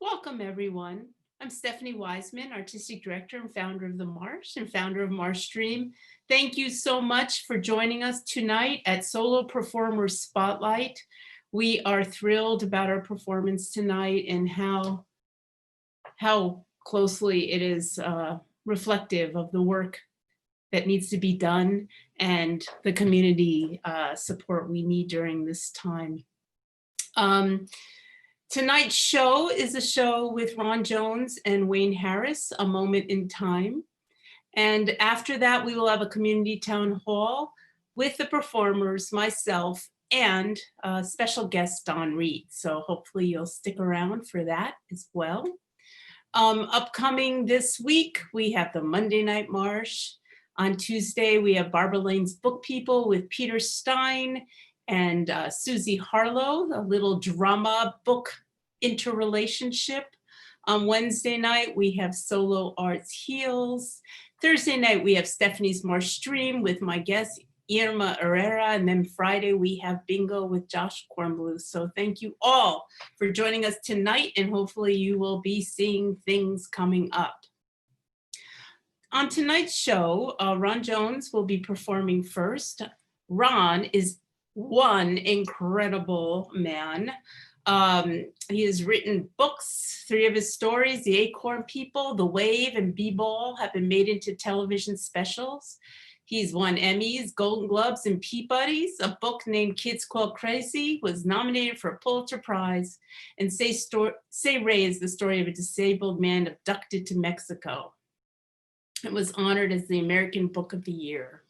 Welcome, everyone. I'm Stephanie Wiseman, Artistic Director and founder of the Marsh and founder of Marsh Stream. Thank you so much for joining us tonight at Solo Performer Spotlight. We are thrilled about our performance tonight and how closely it is reflective of the work that needs to be done and the community support we need during this time. Tonight's show is a show with Ron Jones and Wayne Harris, A Moment in Time. And after that, we will have a community town hall with the performers, myself, and special guest Don Reed. So hopefully you'll stick around for that as well. Upcoming this week, we have the Monday Night Marsh. On Tuesday, we have Barbara Lane's Book People with Peter Stein and Susie Harlow, a little drama book interrelationship. On Wednesday night, we have Solo Arts Heals. Thursday night, we have Stephanie's Marsh Stream with my guest, Irma Herrera. And then Friday, we have Bingo with Josh Kornblue. So thank you all for joining us tonight, and hopefully you will be seeing things coming up. On tonight's show, Ron Jones will be performing first. Ron is one incredible man. He has written books. 3 of his stories, The Acorn People, The Wave, and B-Ball, have been made into television specials. He's won Emmys, Golden Globes, and Peabodys. A book named Kids Called Crazy was nominated for a Pulitzer Prize. And Say Ray is the story of a disabled man abducted to Mexico. It was honored as the American Book of the Year.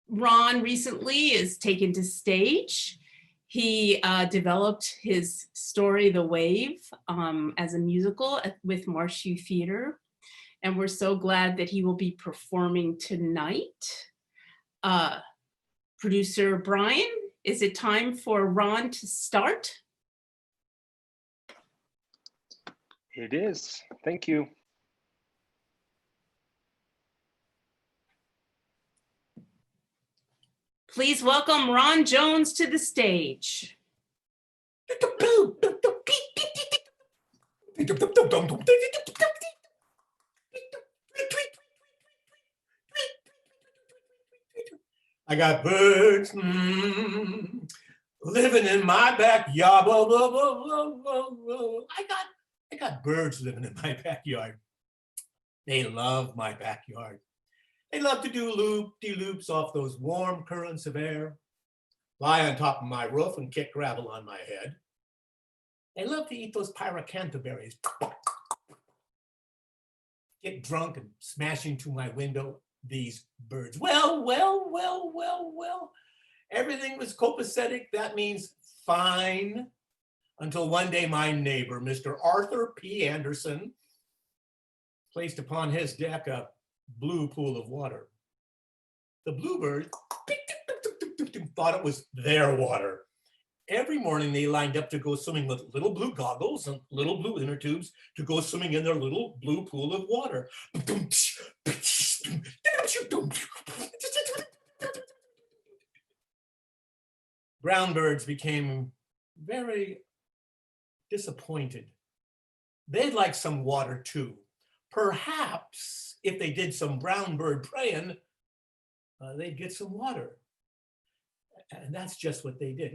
Ron recently is taken to stage. He developed his story, The Wave, as a musical with Marsh Youth Theater. And we're so glad that he will be performing tonight. Producer Brian, is it time for Ron to start? It is. Thank you. Please welcome Ron Jones to the stage. I got birds living in my backyard. I got birds living in my backyard. They love my backyard. They love to do loop-de-loops off those warm currents of air, lie on top of my roof and kick gravel on my head. They love to eat those pyracantha berries, get drunk and smash into my window, these birds. Well. Everything was copacetic. That means fine. Until one day my neighbor, Mr. Arthur P. Anderson, placed upon his deck a blue pool of water. The bluebirds thought it was their water. Every morning they lined up to go swimming with little blue goggles and little blue inner tubes to go swimming in their little blue pool of water. Brown birds became very disappointed. They'd like some water too. Perhaps if they did some brown bird praying, they'd get some water. And that's just what they did.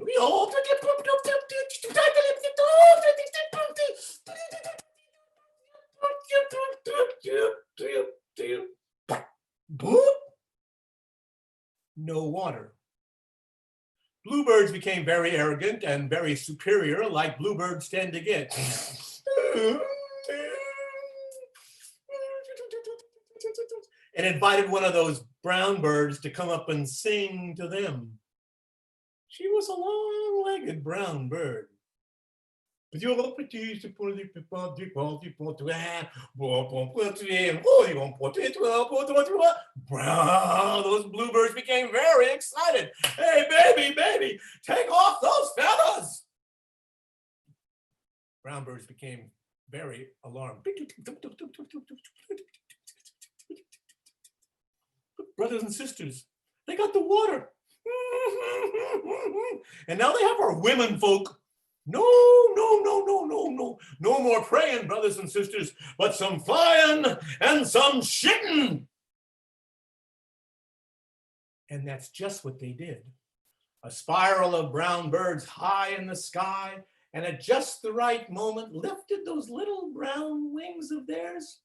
No water. Bluebirds became very arrogant and very superior, like bluebirds tend to get. And invited one of those brown birds to come up and sing to them. She was a long-legged brown bird. Those bluebirds became very excited. Hey, baby, take off those feathers. Brown birds became very alarmed. Brothers and sisters, they got the water. And now they have our women folk No, no, no, no, no, no. No more praying, brothers and sisters, but some flying and some shitting. And that's just what they did. A spiral of brown birds high in the sky, and at just the right moment lifted those little brown wings of theirs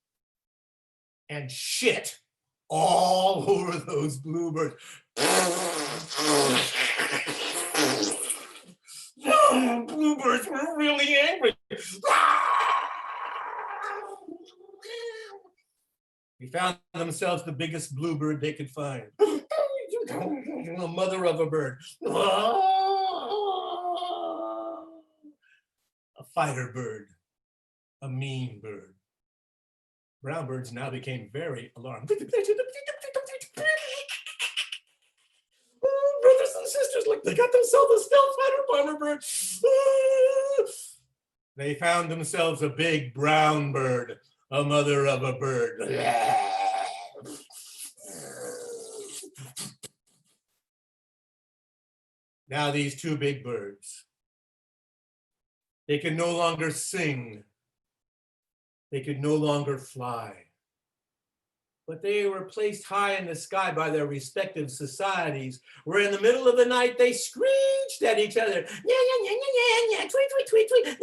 and shit all over those bluebirds. Bluebirds were really angry. They found themselves the biggest bluebird they could find. A mother of a bird. A fighter bird. A mean bird. Brown birds now became very alarmed. Oh, brothers and sisters, look, they got themselves a stealth fighter bomber bird. They found themselves a big brown bird, a mother of a bird. Now these two big birds, they could no longer sing. They could no longer fly. But they were placed high in the sky by their respective societies, where in the middle of the night they screeched at each other. Tweet, tweet, tweet, tweet.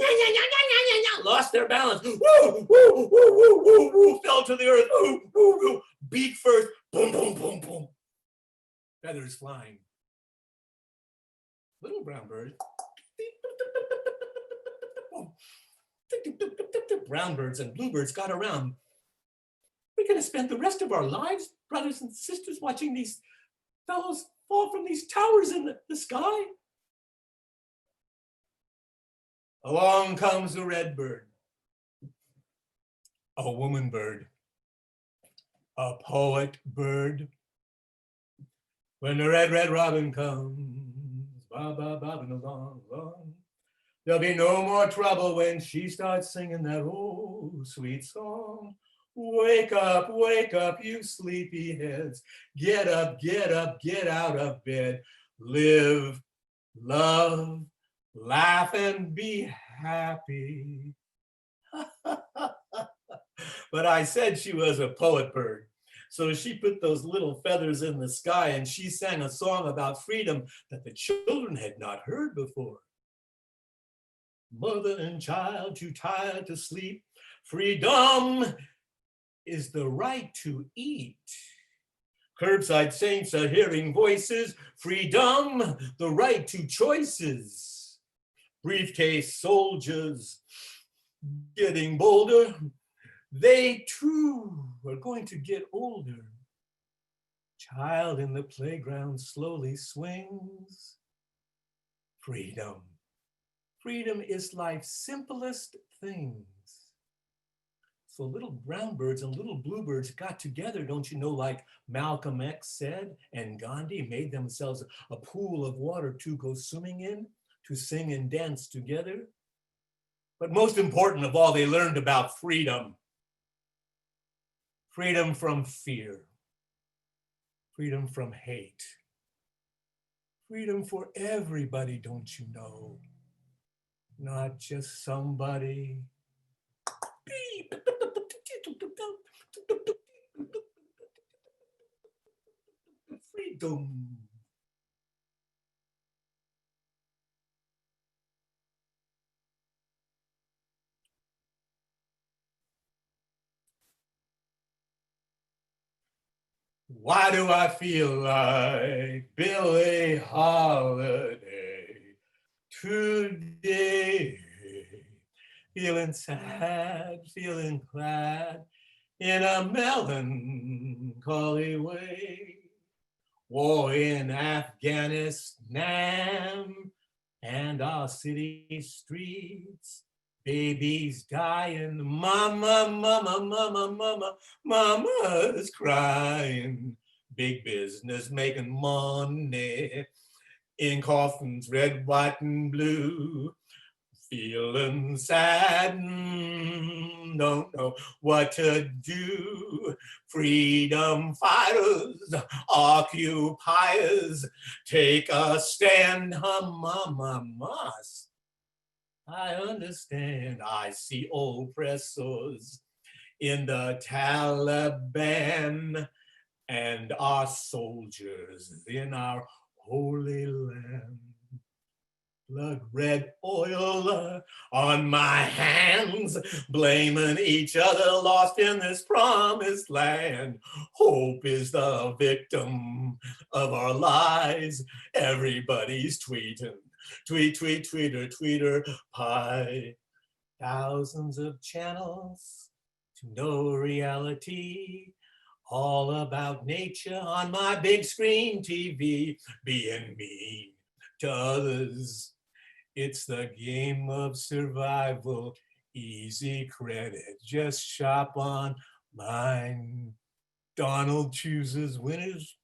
Lost their balance. Woo, woo, woo, woo, woo, woo. Fell to the earth. Woo, woo, woo. Beak first. Boom, boom, boom, boom. Feathers flying. Little brown bird. Brown birds and bluebirds got around. We're going to spend the rest of our lives, brothers and sisters, watching these fellows fall from these towers in the sky. Along comes a red bird, a woman bird, a poet bird. When the red, red robin comes, bobbing along, there'll be no more trouble when she starts singing that old sweet song. Wake up, you sleepy heads. Get up, get out of bed. Live, love, laugh, and be happy. But I said she was a poet bird. So she put those little feathers in the sky and she sang a song about freedom that the children had not heard before. Mother and child too tired to sleep. Freedom is the right to eat. Curbside saints are hearing voices. Freedom, the right to choices. Briefcase soldiers getting bolder. They too are going to get older. Child in the playground slowly swings. Freedom. Freedom is life's simplest things. So little brown birds and little bluebirds got together, don't you know, like Malcolm X said, and Gandhi made themselves a pool of water to go swimming in, to sing and dance together. But most important of all, they learned about freedom. Freedom from fear. Freedom from hate. Freedom for everybody, don't you know? Not just somebody. Freedom. Why do I feel like Billie Holiday today? Feeling sad, feeling clad in a melancholy way. War in Afghanistan and our city streets. Babies dying, mama, mama, mama, mama, mama's crying. Big business making money in coffins, red, white, and blue. Feeling sad, don't know what to do. Freedom fighters, occupiers, take a stand, mamas. I understand. I see oppressors in the Taliban and our soldiers in our holy land. Blood red oil on my hands, blaming each other, lost in this promised land. Hope is the victim of our lies. Everybody's tweeting, tweet, tweet, tweeter, tweeter, pie. Thousands of channels to no reality. All about nature on my big screen TV, being mean to others. It's the game of survival, easy credit, just shop online. Donald chooses winners.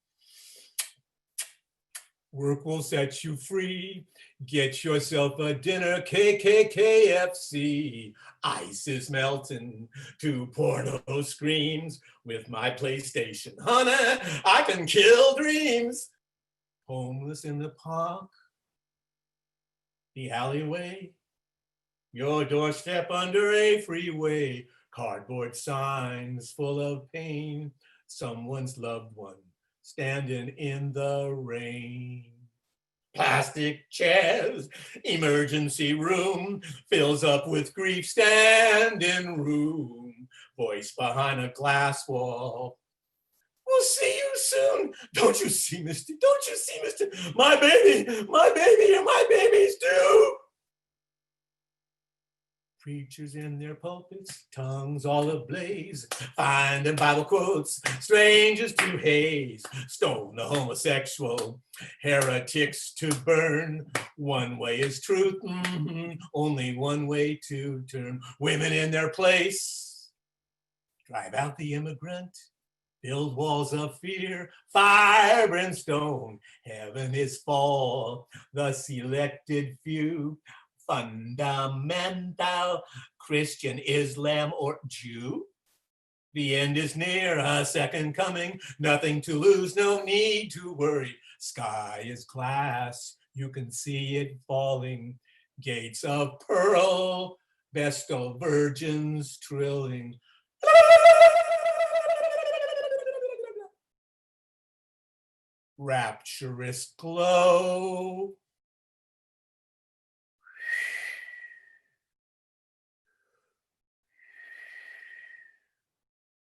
Work will set you free. Get yourself a dinner, KKKFC. Ice is melting to porno screams with my PlayStation. Honey, I can kill dreams. Homeless in the park, the alleyway, your doorstep under a freeway, cardboard signs full of pain, someone's loved one standing in the rain. Plastic chairs, emergency room, fills up with grief, standing room, voice behind a glass wall. We'll see you soon. Don't you see, mister? Don't you see, mister? My baby, and my babies too. Preachers in their pulpits, tongues all ablaze, finding Bible quotes, strangers to haze, stone the homosexual, heretics to burn. One way is truth, only one way to turn. Women in their place, drive out the immigrant, build walls of fear, fire, brimstone. Heaven is for the selected few. Fundamental Christian, Islam, or Jew. The end is near, a second coming. Nothing to lose, no need to worry. Sky is glass, you can see it falling. Gates of pearl, Vestal virgins trilling. Rapturous glow.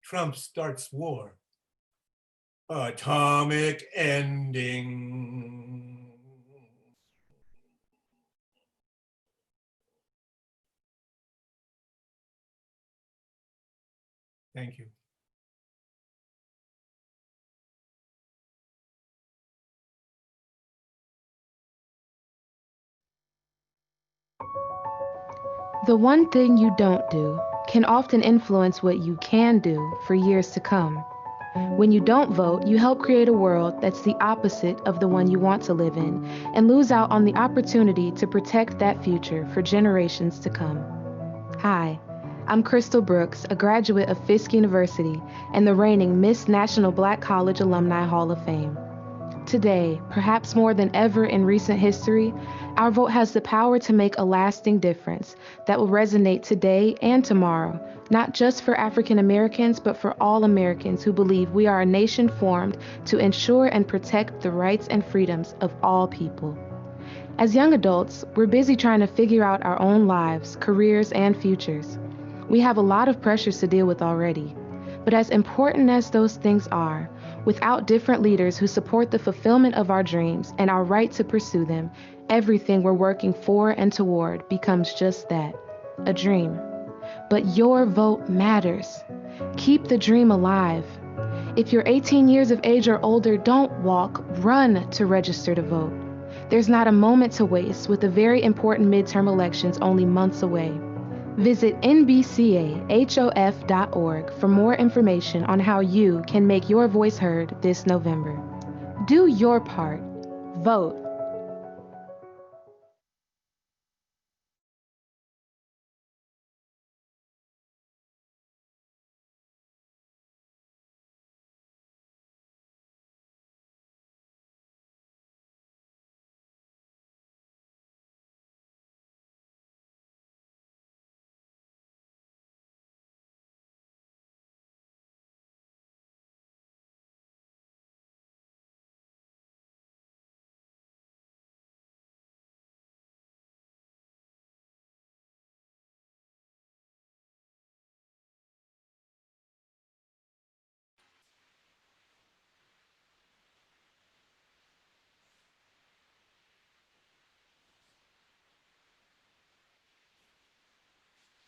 Trump starts war. Atomic ending. Thank you. The one thing you don't do can often influence what you can do for years to come. When you don't vote, you help create a world that's the opposite of the one you want to live in and lose out on the opportunity to protect that future for generations to come. Hi, I'm Crystal Brooks, a graduate of Fisk University and the reigning Miss National Black College Alumni Hall of Fame. Today, perhaps more than ever in recent history, our vote has the power to make a lasting difference that will resonate today and tomorrow, not just for African Americans, but for all Americans who believe we are a nation formed to ensure and protect the rights and freedoms of all people. As young adults, we're busy trying to figure out our own lives, careers, and futures. We have a lot of pressures to deal with already. But as important as those things are, without different leaders who support the fulfillment of our dreams and our right to pursue them, everything we're working for and toward becomes just that, a dream. But your vote matters. Keep the dream alive. If you're 18 years of age or older, don't walk, run to register to vote. There's not a moment to waste with the very important midterm elections only months away. Visit nbcahof.org for more information on how you can make your voice heard this November. Do your part. Vote.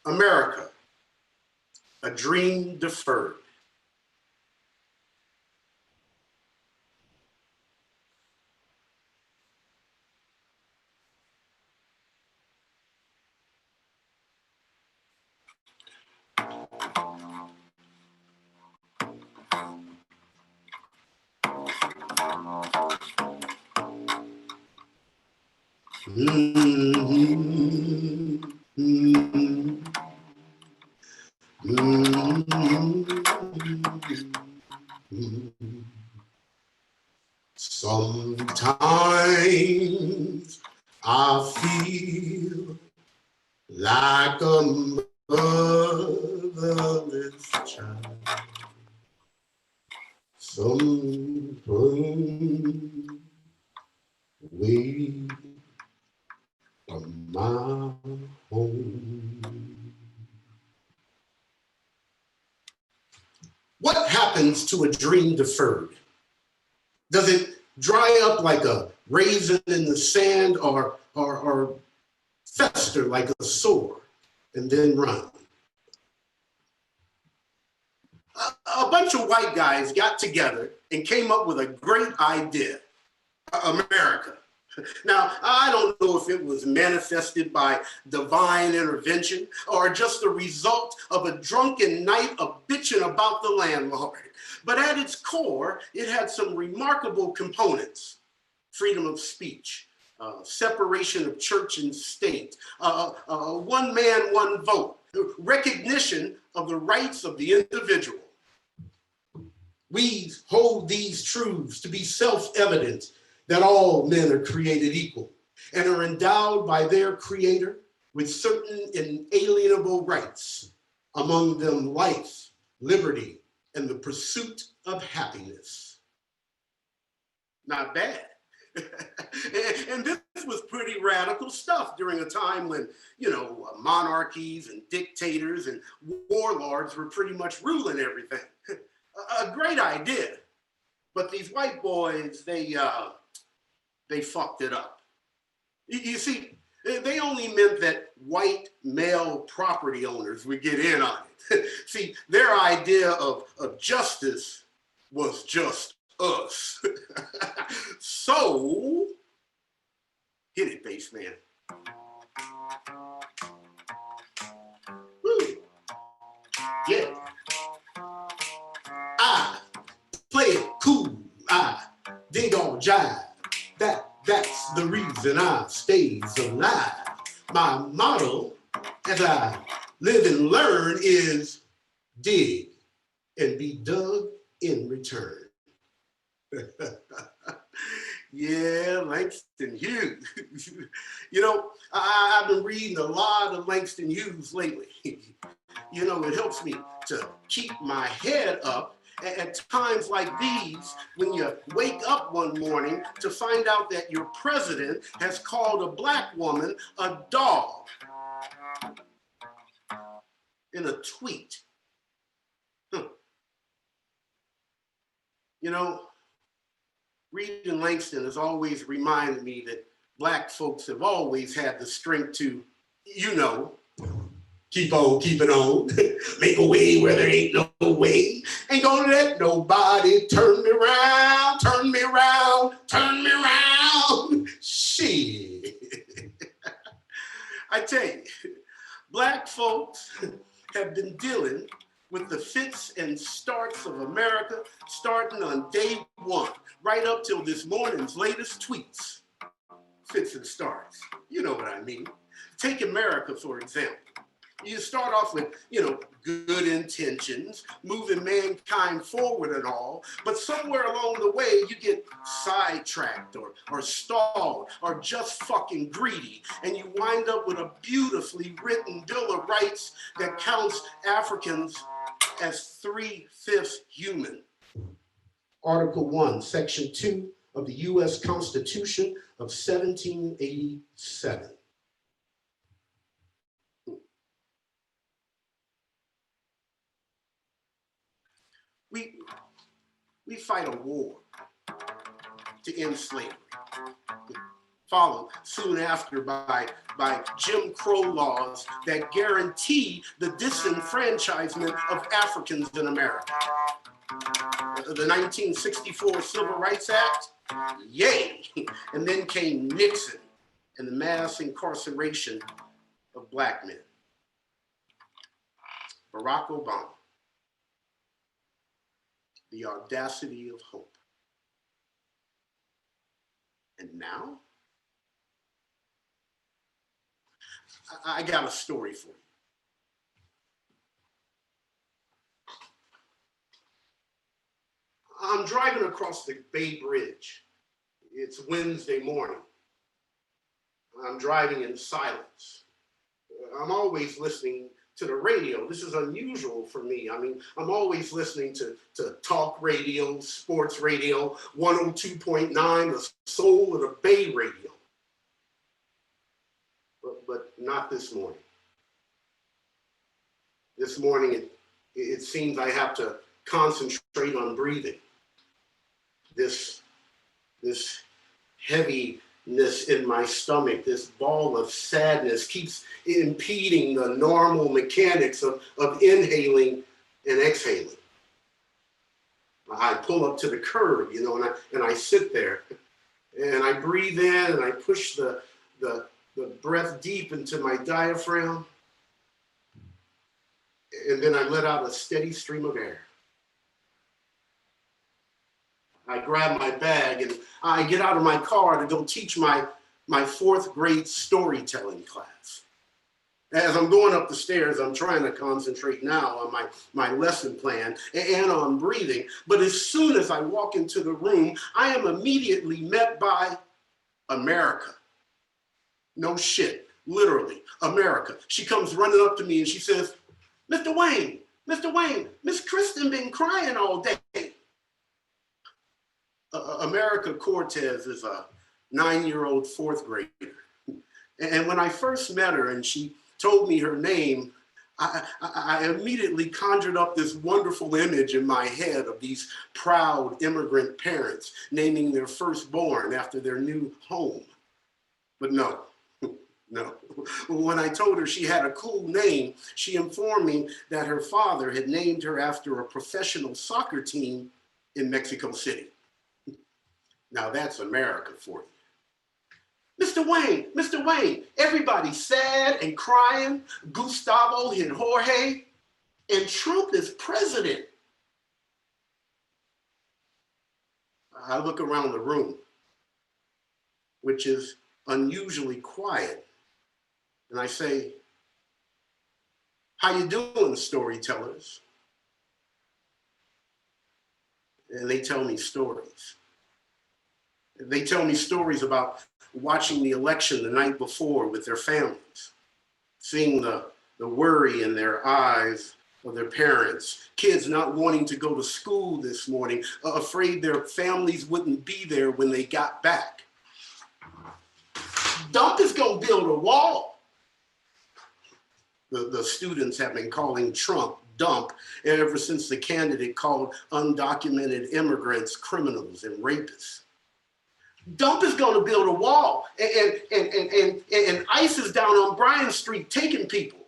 America, a dream deferred. Sometimes I feel like a motherless child. Someone away from my home. What happens to a dream deferred? Does it dry up like a raisin in the sand or fester like a sore and then run? A bunch of white guys got together and came up with a great idea, America. Now, I don't know if it was manifested by divine intervention or just the result of a drunken night of bitching about the landlord. But at its core, it had some remarkable components: freedom of speech, separation of church and state, one man, one vote, recognition of the rights of the individual. We hold these truths to be self-evident, that all men are created equal and are endowed by their creator with certain inalienable rights, among them life, liberty, and the pursuit of happiness. Not bad. And this was pretty radical stuff during a time when, monarchies and dictators and warlords were pretty much ruling everything. A great idea, but these white boys, they fucked it up. You see, they only meant that white male property owners would get in on it. See, their idea of justice was just us. So, hit it, bass man. Woo. Yeah. I play it cool. I dig on jive. That's the reason I stays alive. My motto as I live and learn is dig and be dug in return. Yeah, Langston Hughes. I've been reading a lot of Langston Hughes lately. It helps me to keep my head up at times like these, when you wake up one morning to find out that your president has called a black woman a dog in a tweet. Reading Langston has always reminded me that black folks have always had the strength to, keep on keeping on, make a way where there ain't no way. Ain't gonna let nobody turn me around, turn me around, turn me around. Shit. I tell you, black folks have been dealing with the fits and starts of America starting on day one, right up till this morning's latest tweets. Fits and starts, you know what I mean. Take America, for example. You start off with, good intentions, moving mankind forward and all, but somewhere along the way, you get sidetracked or stalled or just fucking greedy, and you wind up with a beautifully written Bill of Rights that counts Africans as 3/5 human. Article 1, Section 2 of the U.S. Constitution of 1787. We fight a war to end slavery. followed soon after by Jim Crow laws that guarantee the disenfranchisement of Africans in America. The 1964 Civil Rights Act, yay! And then came Nixon and the mass incarceration of Black men. Barack Obama, the audacity of hope. And now, I got a story for you. I'm driving across the Bay Bridge. It's Wednesday morning. I'm driving in silence. I'm always listening to the radio. This is unusual for me. I mean, I'm always listening to talk radio, sports radio, 102.9, the soul of the Bay radio. But not this morning. This morning, it seems I have to concentrate on breathing. This heaviness in my stomach, this ball of sadness keeps impeding the normal mechanics of inhaling and exhaling. I pull up to the curb, and I sit there and I breathe in and I push the breath deep into my diaphragm. And then I let out a steady stream of air. I grab my bag and I get out of my car to go teach my fourth grade storytelling class. As I'm going up the stairs, I'm trying to concentrate now on my lesson plan and on breathing. But as soon as I walk into the room, I am immediately met by America. No shit, literally, America. She comes running up to me and she says, Mr. Wayne, Miss Kristen been crying all day. America Cortez is a 9-year-old fourth grader. And when I first met her and she told me her name, I immediately conjured up this wonderful image in my head of these proud immigrant parents naming their firstborn after their new home. But no. When I told her she had a cool name, she informed me that her father had named her after a professional soccer team in Mexico City. Now that's America for you. Mr. Wayne, everybody's sad and crying. Gustavo hit Jorge, and Trump is president. I look around the room, which is unusually quiet, and I say, how you doing, storytellers? And they tell me stories. They tell me stories about watching the election the night before with their families, seeing the worry in their eyes of their parents, kids not wanting to go to school this morning, afraid their families wouldn't be there when they got back. Dump is gonna build a wall. The students have been calling Trump dump ever since the candidate called undocumented immigrants criminals and rapists. Dump is going to build a wall, and ICE is down on Bryan Street taking people.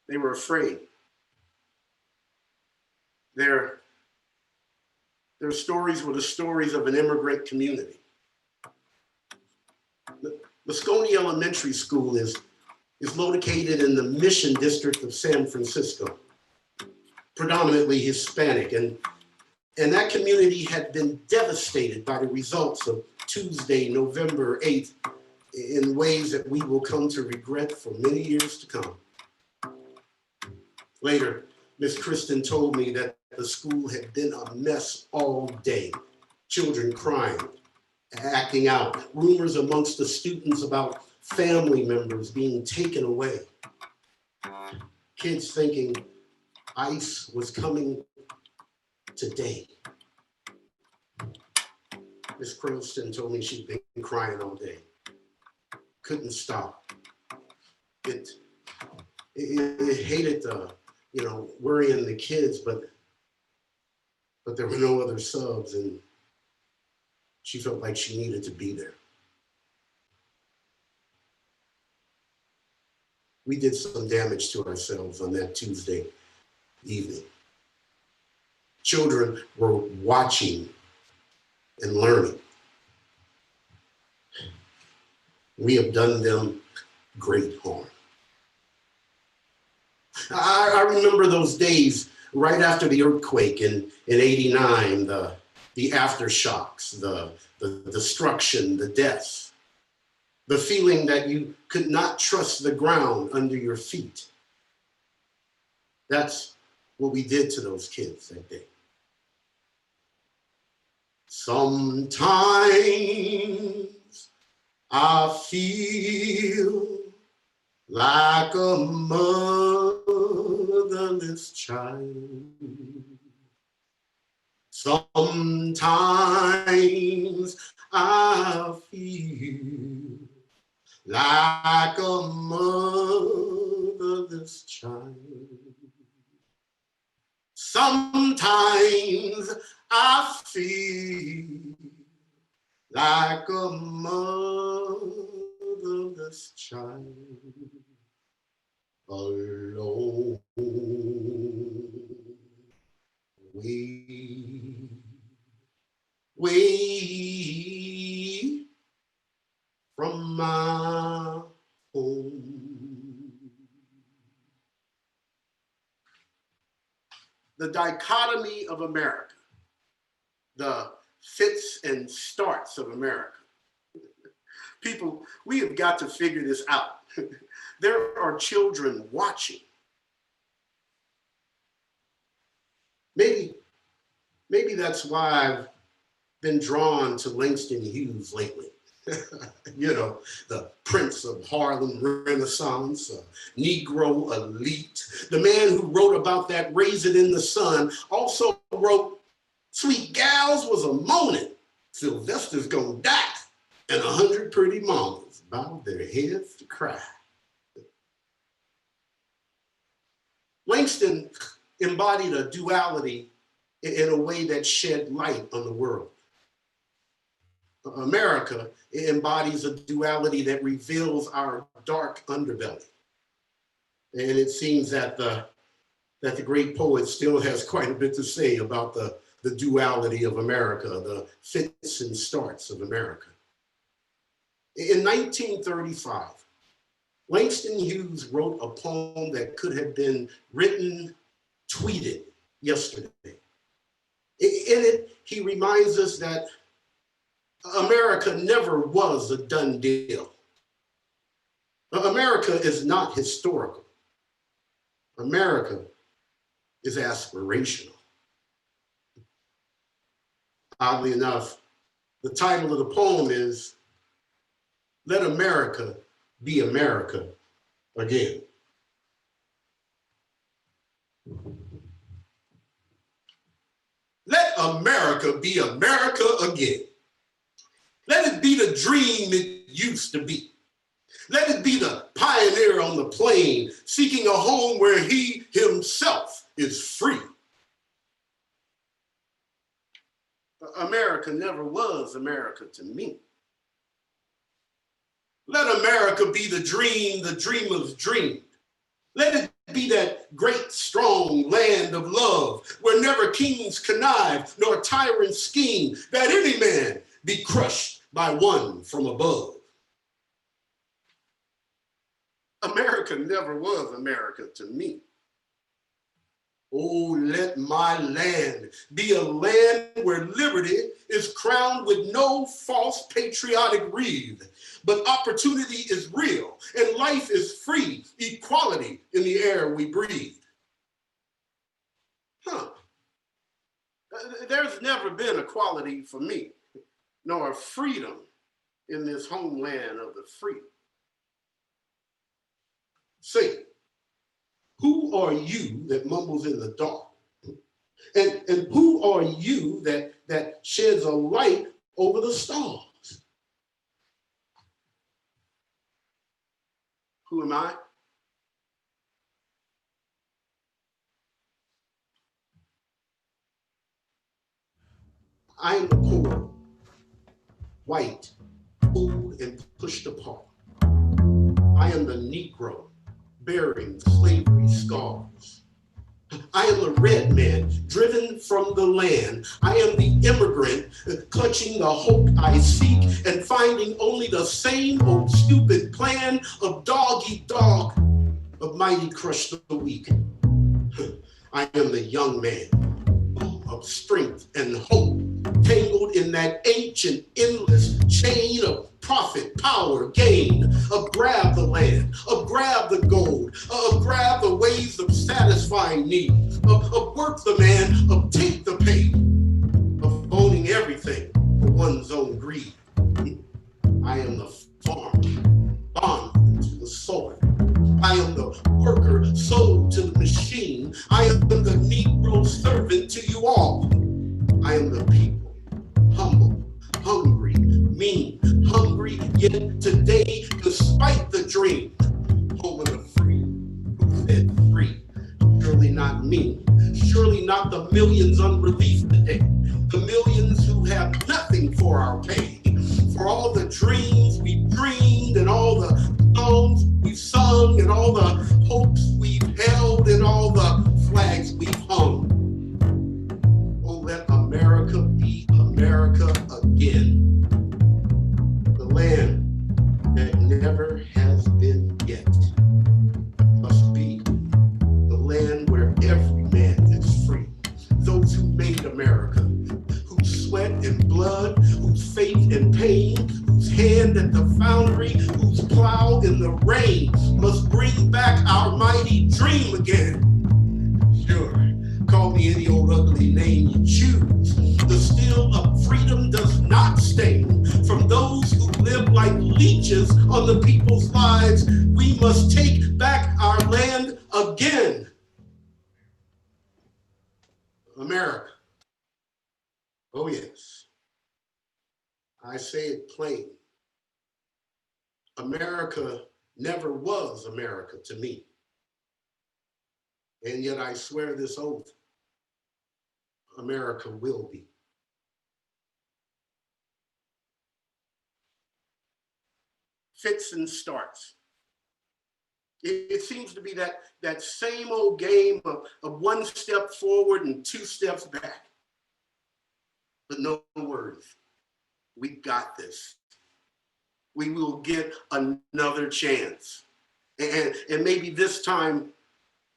They were afraid. Their stories were the stories of an immigrant community. Moscone Elementary School is located in the Mission District of San Francisco, predominantly Hispanic, and that community had been devastated by the results of Tuesday, November 8th, in ways that we will come to regret for many years to come. Later, Miss Kristen told me that the school had been a mess all day. Children crying, acting out, rumors amongst the students about family members being taken away. Kids thinking ICE was coming today. Miss Kristen told me she'd been crying all day. Couldn't stop. It hated the, worrying the kids, but there were no other subs, and She felt like she needed to be there. We did some damage to ourselves on that Tuesday evening. Children were watching and learning. We have done them great harm. I remember those days right after the earthquake in 89, the aftershocks, the destruction, the death, the feeling that you could not trust the ground under your feet. That's what we did to those kids that day. Sometimes I feel like a motherless child. Sometimes I feel like a motherless child. Sometimes I feel like a motherless child, alone, way from my home. The dichotomy of America, the fits and starts of America. People, we have got to figure this out. There are children watching. Maybe that's why I've been drawn to Langston Hughes lately. You know, the Prince of Harlem Renaissance, a Negro elite. The man who wrote about that Raisin in the Sun also wrote, "Sweet gals was a moaning, Sylvester's gonna die, and 100 pretty mamas bowed their heads to cry." Langston embodied a duality in a way that shed light on the world. America embodies a duality that reveals our dark underbelly. And it seems that the great poet still has quite a bit to say about the duality of America, the fits and starts of America. In 1935, Langston Hughes wrote a poem that could have been written, tweeted yesterday. In it, he reminds us that America never was a done deal. America is not historical. America is aspirational. Oddly enough, the title of the poem is "Let America Be America Again." Let America be America again. Let it be the dream it used to be. Let it be the pioneer on the plain, seeking a home where he himself is free. America never was America to me. Let America be the dream the dreamers dreamed. Let it be that great, strong land of love where never kings connive nor tyrants scheme, that any man be crushed by one from above. America never was America to me. Oh, let my land be a land where liberty is crowned with no false patriotic wreath, but opportunity is real and life is free, equality in the air we breathe. There's never been equality for me, nor freedom in this homeland of the free. Say, who are you that mumbles in the dark? And who are you that sheds a light over the stars? Who am I? I am the poor white, pulled and pushed apart. I am the Negro bearing slavery scars. I am the red man driven from the land. I am the immigrant clutching the hope I seek and finding only the same old stupid plan of dog eat dog, of mighty crush the weak. I am the young man of strength and hope, tangled in that ancient endless chain of profit, power, gain, of grab the land, of grab the gold, of grab the ways of satisfying needs, of work the man, of take the pay, of owning everything for one's own greed. I am the farmer, bond to the soil. I am the worker sold to the machine. I am the Negro servant to you all. I am the people, humble, hungry, mean, hungry, yet today, despite the dream, home of the free, who said free? Surely not me, surely not the millions unreleased today, the millions who have nothing for our pay, for all the dreams we've dreamed and all the songs we've sung and all the hopes we've held and all the flags we've hung. Oh, let America be America again. The land that never has been yet must be the land where every man is free. Those who made America, whose sweat and blood, whose faith and pain, whose hand at the foundry, whose plow in the rain, must bring back our mighty dream again. Sure, call me any old ugly name you choose. The steel of freedom does not stain from those who live like leeches on the people's lives. We must take back our land again. America. Oh yes. I say it plain. America never was America to me. And yet I swear this oath, America will be. Fits and starts. It seems to be that same old game of one step forward and two steps back. But no worries. We got this. We will get another chance. And maybe this time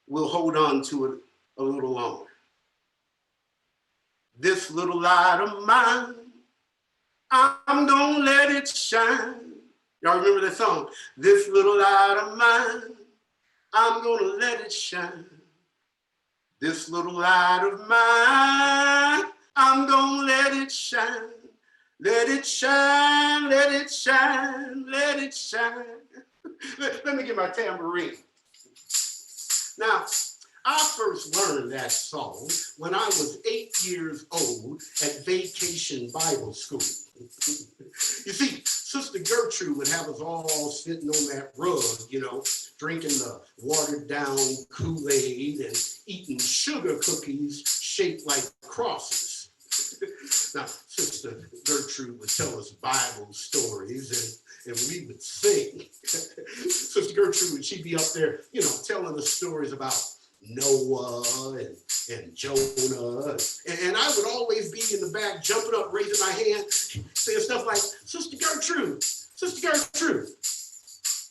we'll hold on to it a little longer. This little light of mine, I'm gonna let it shine. Y'all remember that song? This little light of mine, I'm gonna let it shine. This little light of mine, I'm gonna let it shine. Let it shine, let it shine, let it shine. Let me get my tambourine. Now, I first learned that song when I was 8 years old at Vacation Bible School. You see, Sister Gertrude would have us all sitting on that rug, drinking the watered down Kool-Aid and eating sugar cookies shaped like crosses. Now, Sister Gertrude would tell us Bible stories and we would sing. Sister Gertrude, she'd be up there, telling us stories about Noah and Jonah. And I would always be in the back, jumping up, raising my hand, saying stuff like, Sister Gertrude,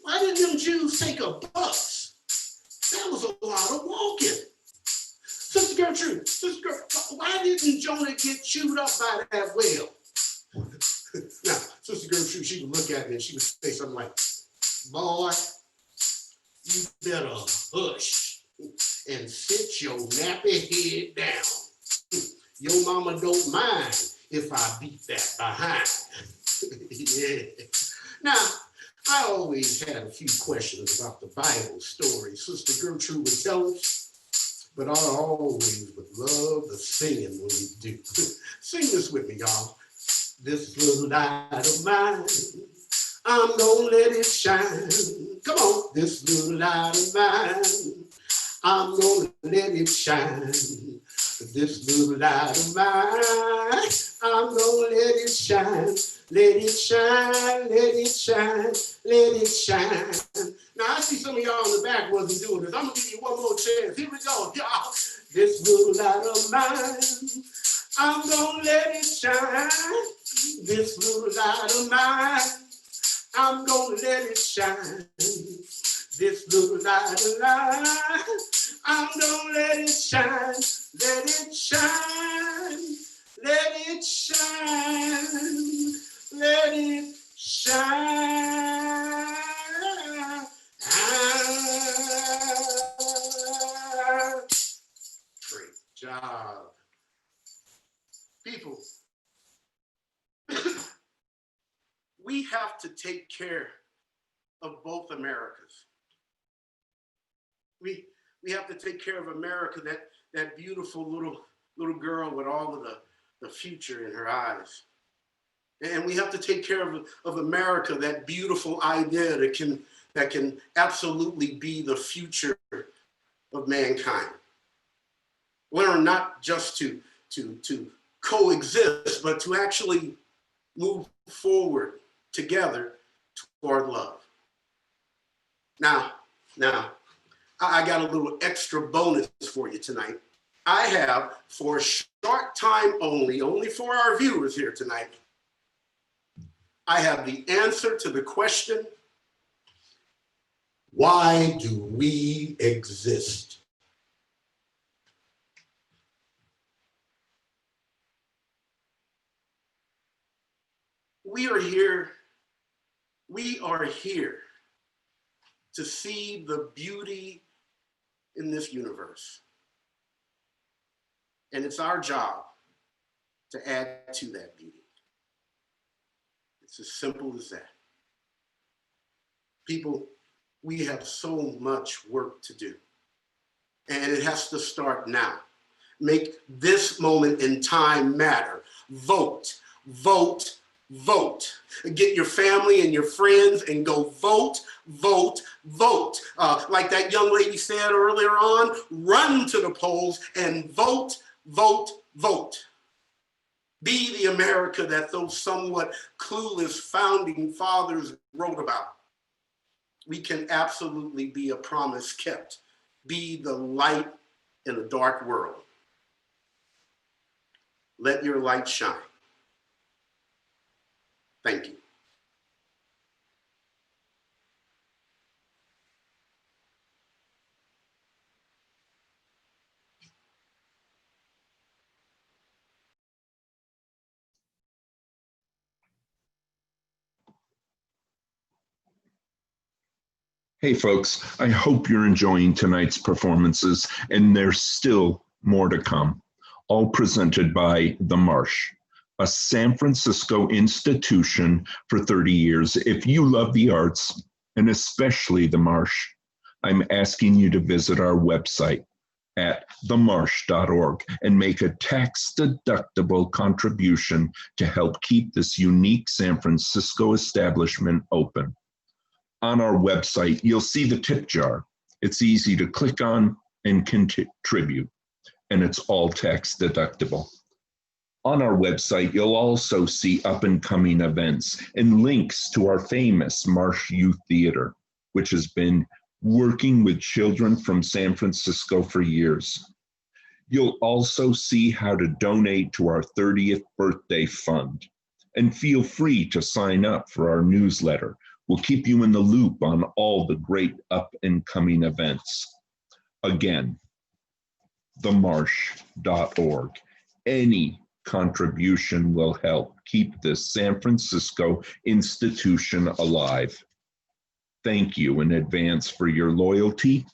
why didn't them Jews take a bus? That was a lot of walking. Sister Gertrude, why didn't Jonah get chewed up by that whale? Now, Sister Gertrude, she would look at me and she would say something like, boy, you better hush and sit your nappy head down. Your mama don't mind if I beat that behind. Yeah. Now, I always had a few questions about the Bible stories Sister Gertrude would tell us, but I always would love the singing when we do. Sing this with me, y'all. This little light of mine, I'm gonna let it shine. Come on, this little light of mine, I'm gonna let it shine. This little light of mine, I'm gonna let it shine, let it shine, let it shine, let it shine. Now I see some of y'all in the back wasn't doing this. I'm gonna give you one more chance. Here we go, y'all. This little light of mine, I'm gonna let it shine. This little light of mine, I'm gonna let it shine. This little light of mine, I'm gonna let it shine. Let it shine. Let it shine. Let it shine. Great job. People, we have to take care of both Americas. We have to take care of America, that beautiful little girl with all of the future in her eyes. And we have to take care of America, that beautiful idea that can absolutely be the future of mankind. Learn not just to coexist, but to actually move forward together toward love. Now, I got a little extra bonus for you tonight. I have, for a short time only for our viewers here tonight, I have the answer to the question, why do we exist? We are here to see the beauty in this universe. And it's our job to add to that beauty. It's as simple as that. People, we have so much work to do. And it has to start now. Make this moment in time matter. Vote, vote, vote. Get your family and your friends and go vote, vote, vote. Like that young lady said earlier on, run to the polls and vote, vote, vote. Be the America that those somewhat clueless founding fathers wrote about. We can absolutely be a promise kept. Be the light in a dark world. Let your light shine. Thank you. Hey folks, I hope you're enjoying tonight's performances, and there's still more to come. All presented by the Marsh, a San Francisco institution for 30 years. If you love the arts, and especially the Marsh, I'm asking you to visit our website at themarsh.org and make a tax-deductible contribution to help keep this unique San Francisco establishment open. On our website, you'll see the tip jar. It's easy to click on and contribute, and it's all tax deductible. On our website, you'll also see up-and-coming events and links to our famous Marsh Youth Theater, which has been working with children from San Francisco for years. You'll also see how to donate to our 30th birthday fund, and feel free to sign up for our newsletter. We'll keep you in the loop on all the great up-and-coming events. Again, themarsh.org. Any contribution will help keep this San Francisco institution alive. Thank you in advance for your loyalty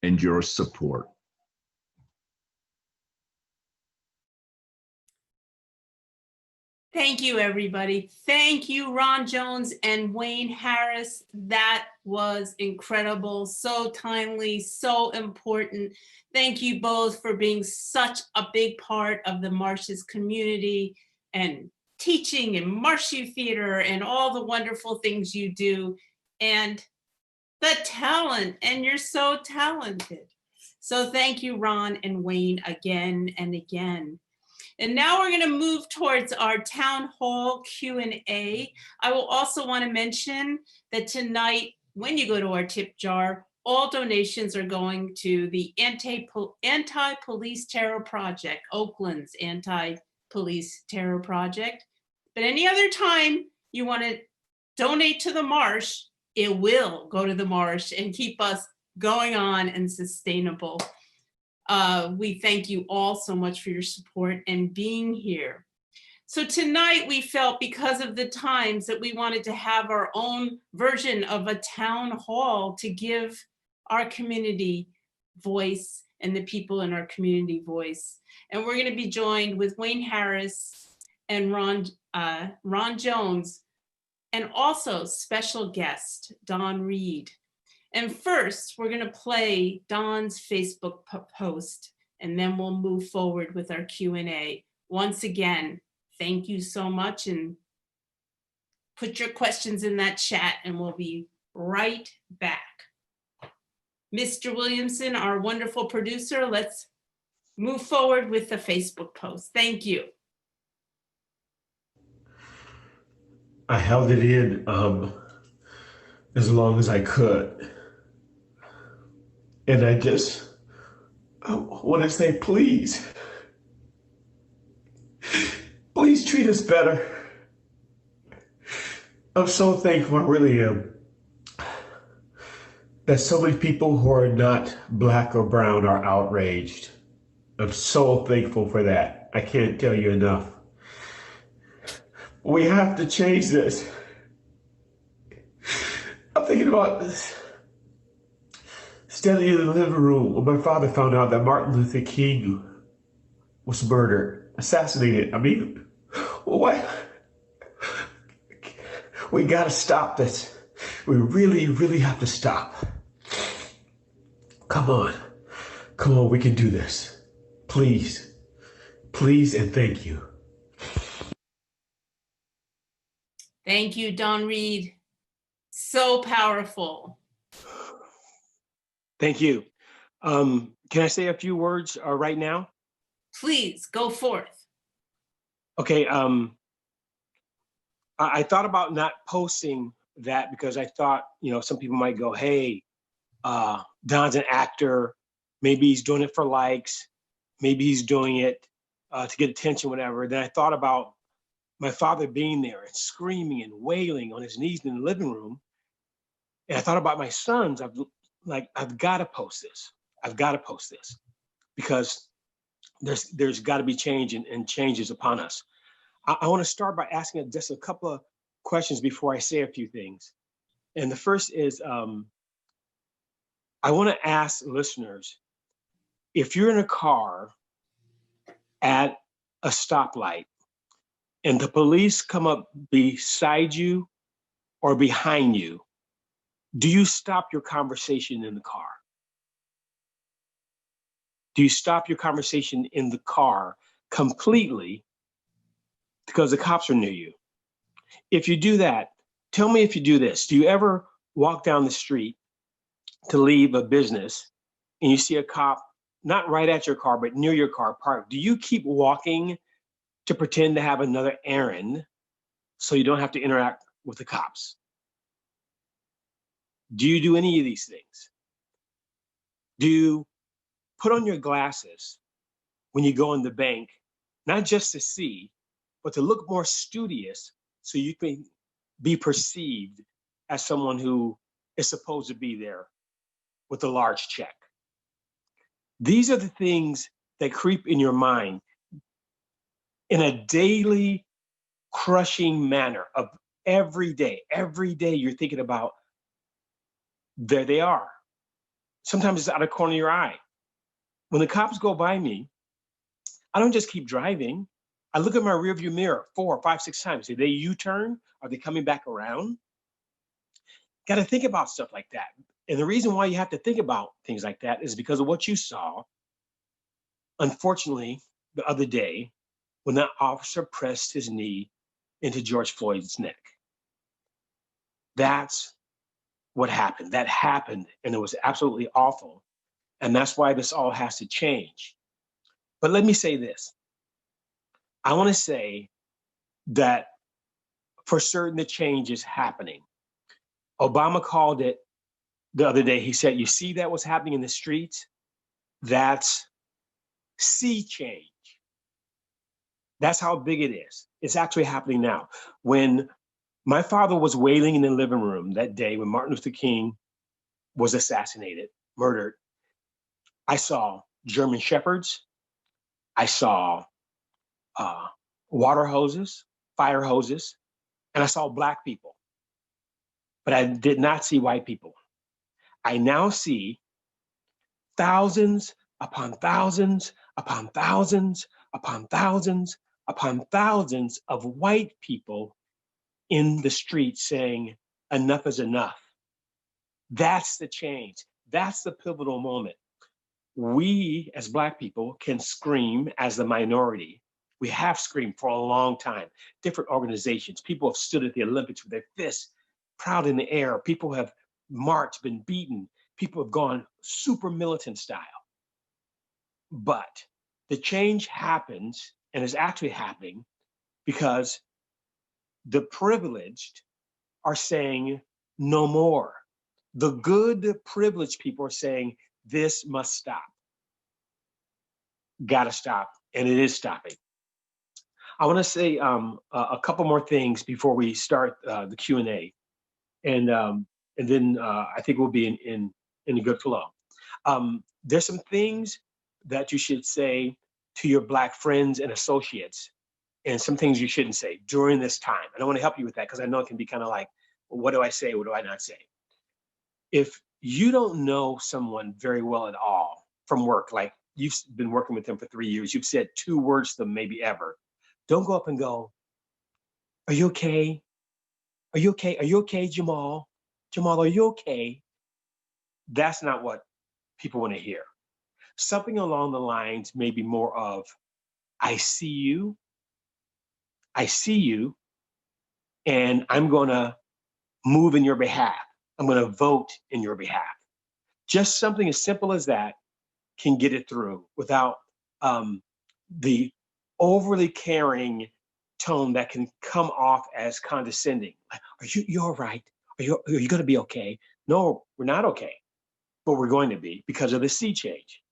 and your support. Thank you, everybody. Thank you, Ron Jones and Wayne Harris. That was incredible, so timely, so important. Thank you both for being such a big part of the Marsh's community and teaching and Marsh Youth Theater and all the wonderful things you do, and the talent, and you're so talented. So thank you, Ron and Wayne, again and again. And now we're going to move towards our town hall Q&A. I will also want to mention that tonight, when you go to our tip jar, all donations are going to the Anti-Police Terror Project, Oakland's Anti-Police Terror Project. But any other time you want to donate to the Marsh, it will go to the Marsh and keep us going on and sustainable. We thank you all so much for your support and being here. So tonight we felt, because of the times, that we wanted to have our own version of a town hall to give our community voice and the people in our community voice. And we're going to be joined with Wayne Harris and Ron Jones, and also special guest Don Reed. And first, we're going to play Don's Facebook post, and then we'll move forward with our Q&A. Once again, thank you so much, and put your questions in that chat, and we'll be right back. Mr. Williamson, our wonderful producer, let's move forward with the Facebook post. Thank you. I held it in as long as I could. And I just want to say, please treat us better. I'm so thankful, I really am, that so many people who are not Black or brown are outraged. I'm so thankful for that. I can't tell you enough. We have to change this. I'm thinking about this. Standing in the living room when my father found out that Martin Luther King was murdered, assassinated. I mean, what? We gotta stop this. We really, really have to stop. Come on, we can do this. Please, and thank you. Thank you, Don Reed. So powerful. Thank you. Can I say a few words right now? Please, go forth. Okay. I thought about not posting that because I thought, some people might go, hey, Don's an actor. Maybe he's doing it for likes. Maybe he's doing it to get attention, whatever. Then I thought about my father being there and screaming and wailing on his knees in the living room. And I thought about my sons. I've got to post this. I've got to post this because there's got to be change and changes upon us. I want to start by asking just a couple of questions before I say a few things. And the first is, I want to ask listeners, if you're in a car at a stoplight and the police come up beside you or behind you, do you stop your conversation in the car? Do you stop your conversation in the car completely because the cops are near you? If you do that, tell me if you do this. Do you ever walk down the street to leave a business and you see a cop, not right at your car, but near your car parked? Do you keep walking to pretend to have another errand so you don't have to interact with the cops? Do you do any of these things? Do you put on your glasses when you go in the bank, not just to see, but to look more studious so you can be perceived as someone who is supposed to be there with a large check? These are the things that creep in your mind in a daily crushing manner of every day. Every day you're thinking about, there they are. Sometimes it's out of the corner of your eye. When the cops go by me, I don't just keep driving. I look at my rearview mirror 4, 5, 6 times. Did they U-turn? Are they coming back around? Got to think about stuff like that. And the reason why you have to think about things like that is because of what you saw, unfortunately, the other day when that officer pressed his knee into George Floyd's neck. That's what happened. That happened, and it was absolutely awful. And that's why this all has to change. But let me say this. I want to say that for certain the change is happening. Obama called it the other day. He said, you see that what's happening in the streets? That's sea change. That's how big it is. It's actually happening now. When my father was wailing in the living room that day when Martin Luther King was assassinated, murdered, I saw German shepherds. I saw water hoses, fire hoses, and I saw Black people. But I did not see white people. I now see thousands upon thousands upon thousands upon thousands upon thousands of white people in the streets saying, enough is enough. That's the change. That's the pivotal moment. We, as Black people, can scream as the minority. We have screamed for a long time. Different organizations, people have stood at the Olympics with their fists proud in the air. People have marched, been beaten. People have gone super militant style. But the change happens and is actually happening because the privileged are saying no more. The good privileged people are saying this must stop. Gotta stop. And it is stopping. I want to say a couple more things before we start the Q&A. And then I think we'll be in a good flow. There's some things that you should say to your Black friends and associates, and some things you shouldn't say during this time. And I want to help you with that because I know it can be kind of like, well, what do I say? What do I not say? If you don't know someone very well at all from work, like you've been working with them for 3 years, you've said 2 words to them maybe ever, don't go up and go, are you okay? Are you okay? Are you okay, Jamal? Jamal, are you okay? That's not what people want to hear. Something along the lines, maybe more of, I see you, and I'm going to move in your behalf. I'm going to vote in your behalf. Just something as simple as that can get it through without the overly caring tone that can come off as condescending. Like, you all right? Are you going to be okay? No, we're not okay, but we're going to be because of the sea change.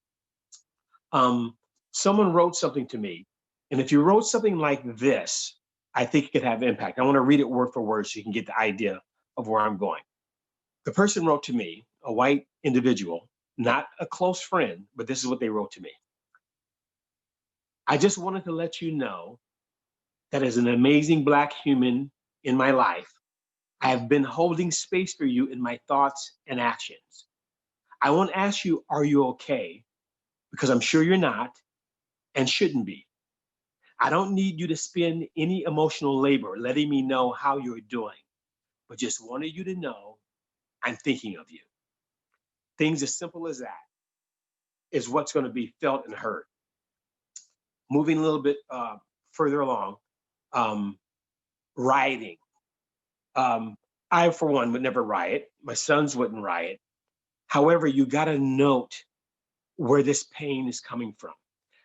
Someone wrote something to me, and if you wrote something like this, I think it could have impact. I want to read it word for word so you can get the idea of where I'm going. The person wrote to me, a white individual, not a close friend, but this is what they wrote to me. I just wanted to let you know that as an amazing Black human in my life, I have been holding space for you in my thoughts and actions. I want to ask you, are you okay? Because I'm sure you're not and shouldn't be. I don't need you to spend any emotional labor letting me know how you're doing, but just wanted you to know I'm thinking of you. Things as simple as that is what's going to be felt and heard. Moving a little bit further along, rioting. I, for one, would never riot. My sons wouldn't riot. However, you got to note where this pain is coming from.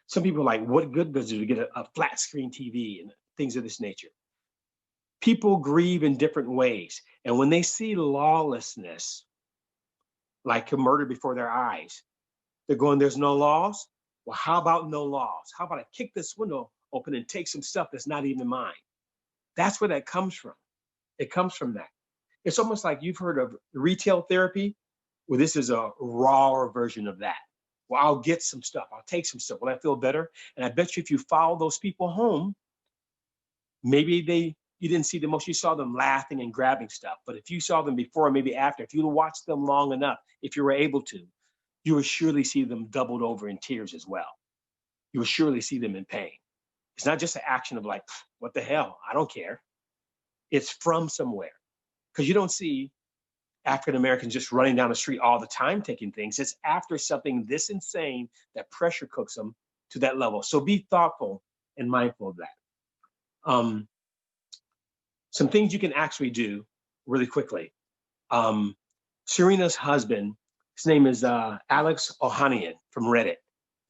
Some people are like, what good does it to get a flat screen TV and things of this nature? People grieve in different ways. And when they see lawlessness, like a murder before their eyes, they're going, there's no laws? Well, how about no laws? How about I kick this window open and take some stuff that's not even mine? That's where that comes from. It comes from that. It's almost like you've heard of retail therapy. Well, this is a rawer version of that. Well, I'll get some stuff. I'll take some stuff. Will I feel better? And I bet you if you follow those people home, maybe you didn't see them most. You saw them laughing and grabbing stuff. But if you saw them before or maybe after, if you watched them long enough, if you were able to, you would surely see them doubled over in tears as well. You would surely see them in pain. It's not just an action of like, what the hell? I don't care. It's from somewhere. Because you don't see African Americans just running down the street all the time taking things. It's after something this insane that pressure cooks them to that level. So be thoughtful and mindful of that. Some things you can actually do really quickly. Serena's husband His name is Alex Ohanian from Reddit.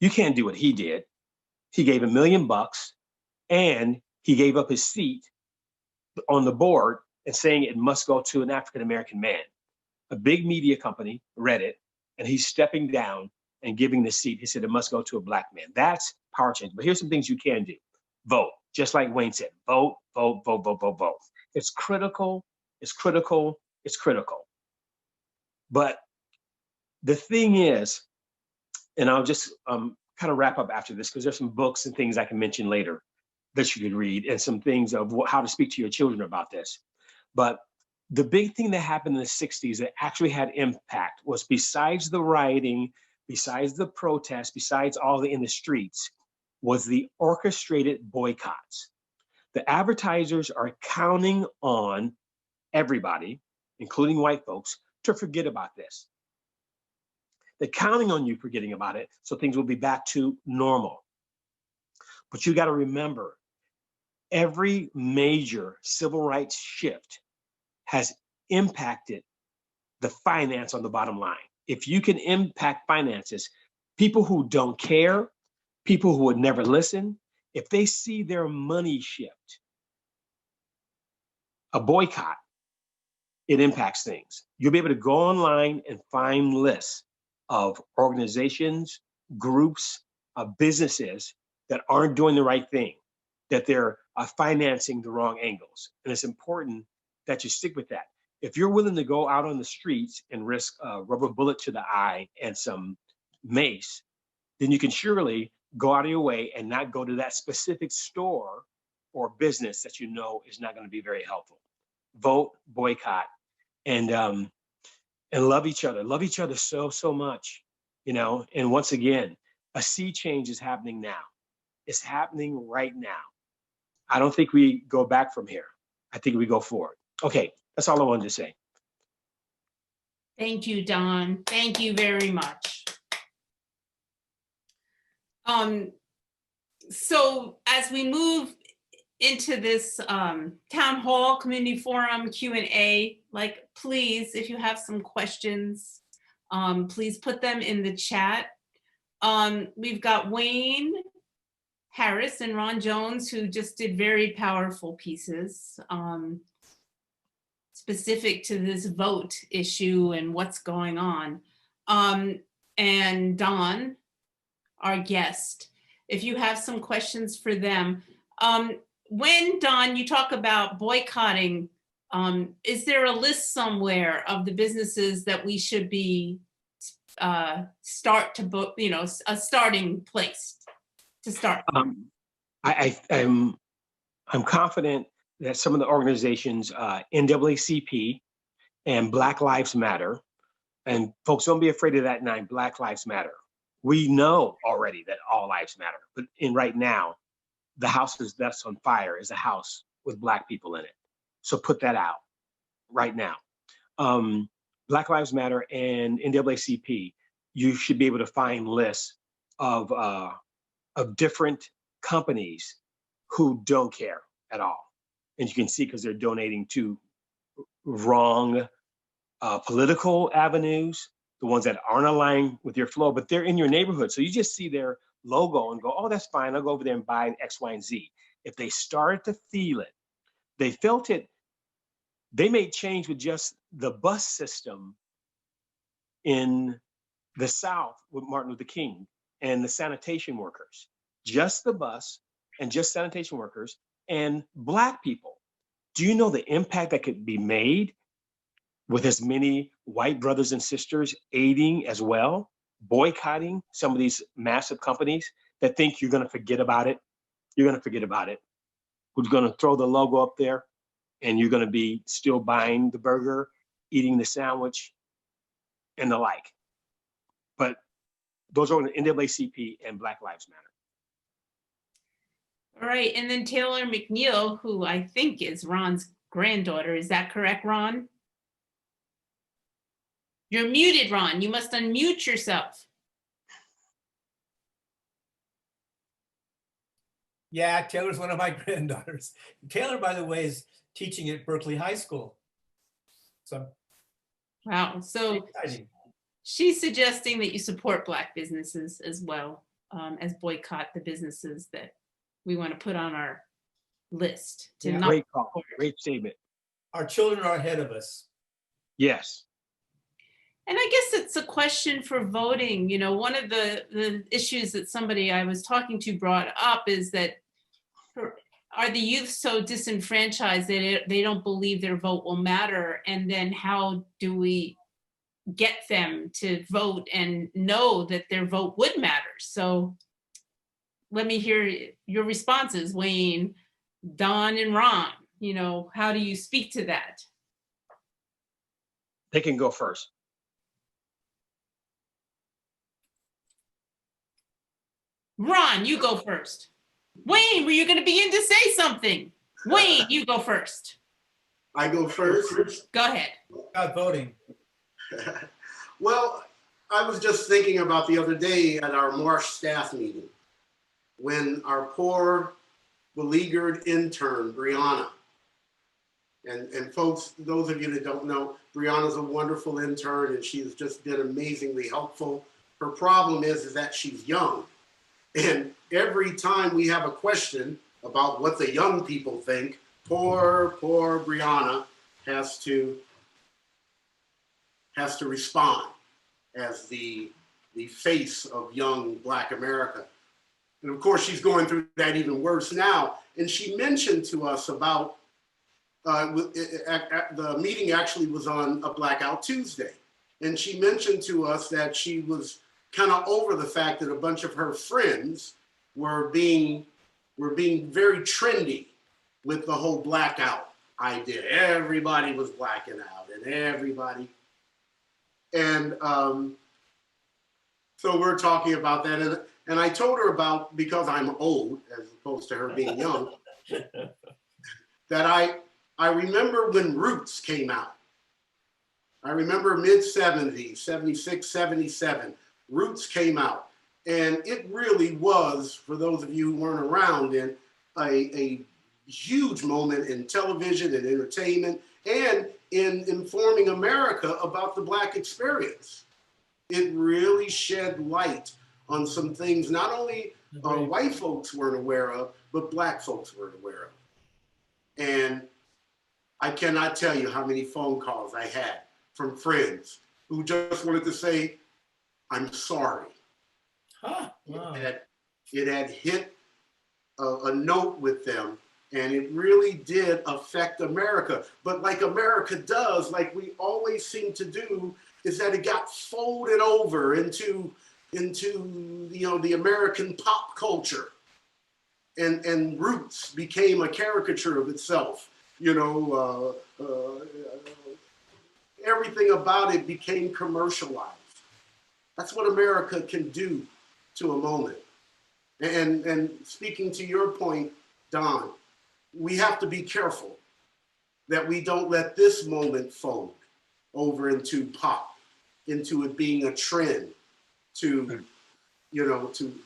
You can't do what he did. He gave $1 million and he gave up his seat on the board and saying it must go to an African-American man. A big media company, Reddit, and he's stepping down and giving the seat. He said it must go to a black man. That's power change. But here's some things you can do. Vote, just like Wayne said, vote, vote, vote, vote, vote, vote. It's critical, it's critical, it's critical. But the thing is, and I'll just kind of wrap up after this because there's some books and things I can mention later that you could read and some things of how to speak to your children about this. But the big thing that happened in the 60s that actually had impact was, besides the rioting, besides the protests, besides all in the streets, was the orchestrated boycotts. The advertisers are counting on everybody, including white folks, to forget about this. They're counting on you forgetting about it so things will be back to normal. But you got to remember, every major civil rights shift has impacted the finance on the bottom line. If you can impact finances, people who don't care, people who would never listen, if they see their money shift, a boycott, it impacts things. You'll be able to go online and find lists of organizations, groups, businesses that aren't doing the right thing, that they're financing the wrong angles. And it's important that you stick with that. If you're willing to go out on the streets and risk a rubber bullet to the eye and some mace, then you can surely go out of your way and not go to that specific store or business that you know is not going to be very helpful. Vote, boycott, and love each other. Love each other so, so much, you know. And once again, a sea change is happening now. It's happening right now. I don't think we go back from here. I think we go forward. Okay, that's all I wanted to say. Thank you, Don. Thank you very much. So as we move into this town hall community forum Q&A, like, please, if you have some questions, please put them in the chat. We've got Wayne Harris and Ron Jones, who just did very powerful pieces specific to this vote issue and what's going on. And Don, our guest, if you have some questions for them. When, Don, you talk about boycotting, is there a list somewhere of the businesses that we should be a starting place to start? I'm confident that some of the organizations, NAACP and Black Lives Matter, and folks, don't be afraid of that name, Black Lives Matter. We know already that all lives matter, but right now, the house that's on fire is a house with Black people in it. So put that out right now. Black Lives Matter and NAACP, you should be able to find lists of different companies who don't care at all. And you can see because they're donating to wrong political avenues, the ones that aren't aligned with your flow, but they're in your neighborhood. So you just see their logo and go, oh, that's fine. I'll go over there and buy X, Y, and Z. If they started to feel it, they felt it, they made change with just the bus system in the South with Martin Luther King and the sanitation workers, just the bus and just sanitation workers and Black people. Do you know the impact that could be made with as many white brothers and sisters aiding as well, boycotting some of these massive companies that think you're going to forget about it? You're going to forget about it. Who's going to throw the logo up there and you're going to be still buying the burger, eating the sandwich, and the like. But those are the NAACP and Black Lives Matter. All right, and then Taylor McNeil, who I think is Ron's granddaughter. Is that correct, Ron? You're muted, Ron. You must unmute yourself. Yeah, Taylor's one of my granddaughters. Taylor, by the way, is teaching at Berkeley High School. So wow, so exciting. She's suggesting that you support Black businesses as well as boycott the businesses that we want to put on our list to Yeah. not Great call. support. Great statement. Our children are ahead of us. Yes. And I guess it's a question for voting. You know, one of the issues that somebody I was talking to brought up is that are the youth so disenfranchised that they don't believe their vote will matter? And then how do we get them to vote and know that their vote would matter? So let me hear your responses, Wayne, Don, and Ron. You know, how do you speak to that? They can go first. Ron, you go first. Wayne, were you going to begin to say something? Wayne, you go first. I go first. Go ahead. About voting. Well, I was just thinking about the other day at our Marsh staff meeting when our poor beleaguered intern, Brianna, and folks, those of you that don't know, Brianna's a wonderful intern and she's just been amazingly helpful. Her problem is that she's young. And every time we have a question about what the young people think, poor Brianna has to respond as the face of young Black America. And of course, she's going through that even worse now. And she mentioned to us about, the meeting actually was on a Blackout Tuesday. And she mentioned to us that she was kind of over the fact that a bunch of her friends were being very trendy with the whole blackout idea. Everybody was blacking out and everybody. And so we're talking about that. And I told her about, because I'm old, as opposed to her being young, that I remember when Roots came out. I remember mid-70s, 76, 77, Roots came out. And it really was, for those of you who weren't around, in a huge moment in television and entertainment and in informing America about the Black experience. It really shed light on some things not only white folks weren't aware of, but Black folks weren't aware of. And I cannot tell you how many phone calls I had from friends who just wanted to say, I'm sorry. Huh. Wow. It had hit a note with them, and it really did affect America. But like America does, like we always seem to do, is that it got folded over into the American pop culture, and Roots became a caricature of itself. Everything about it became commercialized. That's what America can do to a moment. And speaking to your point, Don, we have to be careful that we don't let this moment fold over into pop, into it being a trend to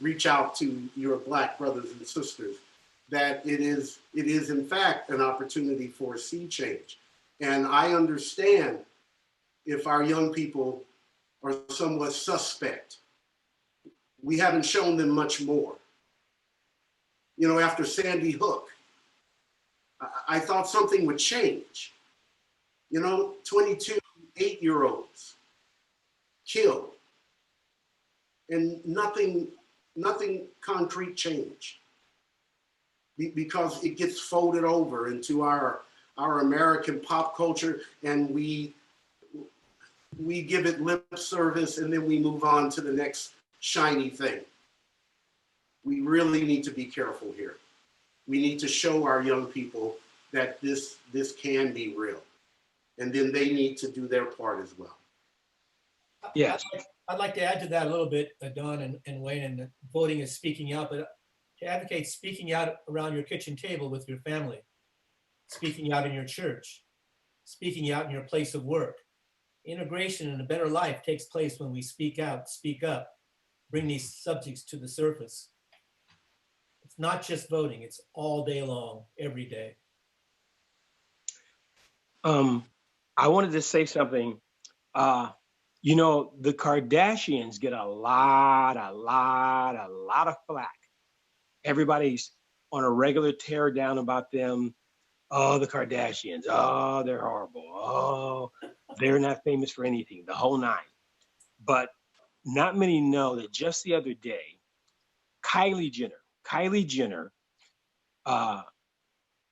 reach out to your Black brothers and sisters, that it is in fact an opportunity for a sea change. And I understand if our young people are somewhat suspect. We haven't shown them much more. After Sandy Hook, I thought something would change. 22 8-year-olds killed, and nothing concrete changed, because it gets folded over into our American pop culture, and we give it lip service, and then we move on to the next shiny thing. We really need to be careful here. We need to show our young people that this can be real, and then they need to do their part as well. Yes. I'd like to add to that a little bit, Don and Wayne, and voting is speaking out, but to advocate speaking out around your kitchen table with your family, speaking out in your church, speaking out in your place of work. Integration and a better life takes place when we speak out, speak up, bring these subjects to the surface. It's not just voting, it's all day long, every day. I wanted to say something. You know, the Kardashians get a lot of flack. Everybody's on a regular tear down about them. Oh, the Kardashians. Oh, they're horrible. Oh, they're not famous for anything, the whole nine. But not many know that just the other day, Kylie Jenner,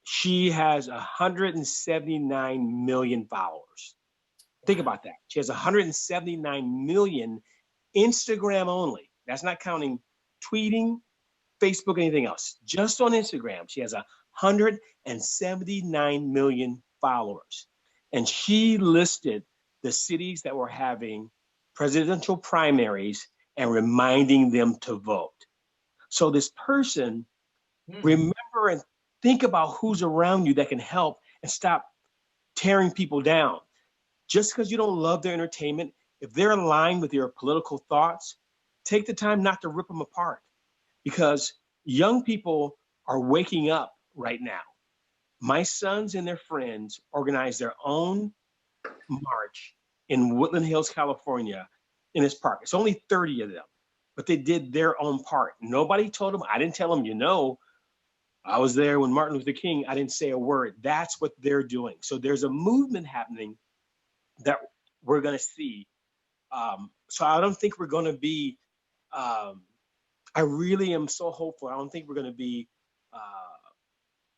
she has 179 million followers. Think about that. She has 179 million Instagram only. That's not counting tweeting, Facebook, anything else. Just on Instagram, she has 179 million followers. And she listed the cities that were having presidential primaries and reminding them to vote. So this person, remember and think about who's around you that can help and stop tearing people down. Just because you don't love their entertainment, if they're aligned with your political thoughts, take the time not to rip them apart. Because young people are waking up right now. My sons and their friends organized their own march in Woodland Hills, California, in this park. It's only 30 of them, but they did their own part. Nobody told them. I didn't tell them, you know, I was there when Martin Luther King, I didn't say a word. That's what they're doing. So there's a movement happening that we're going to see. So I don't think we're going to be, I really am so hopeful. I don't think we're going to be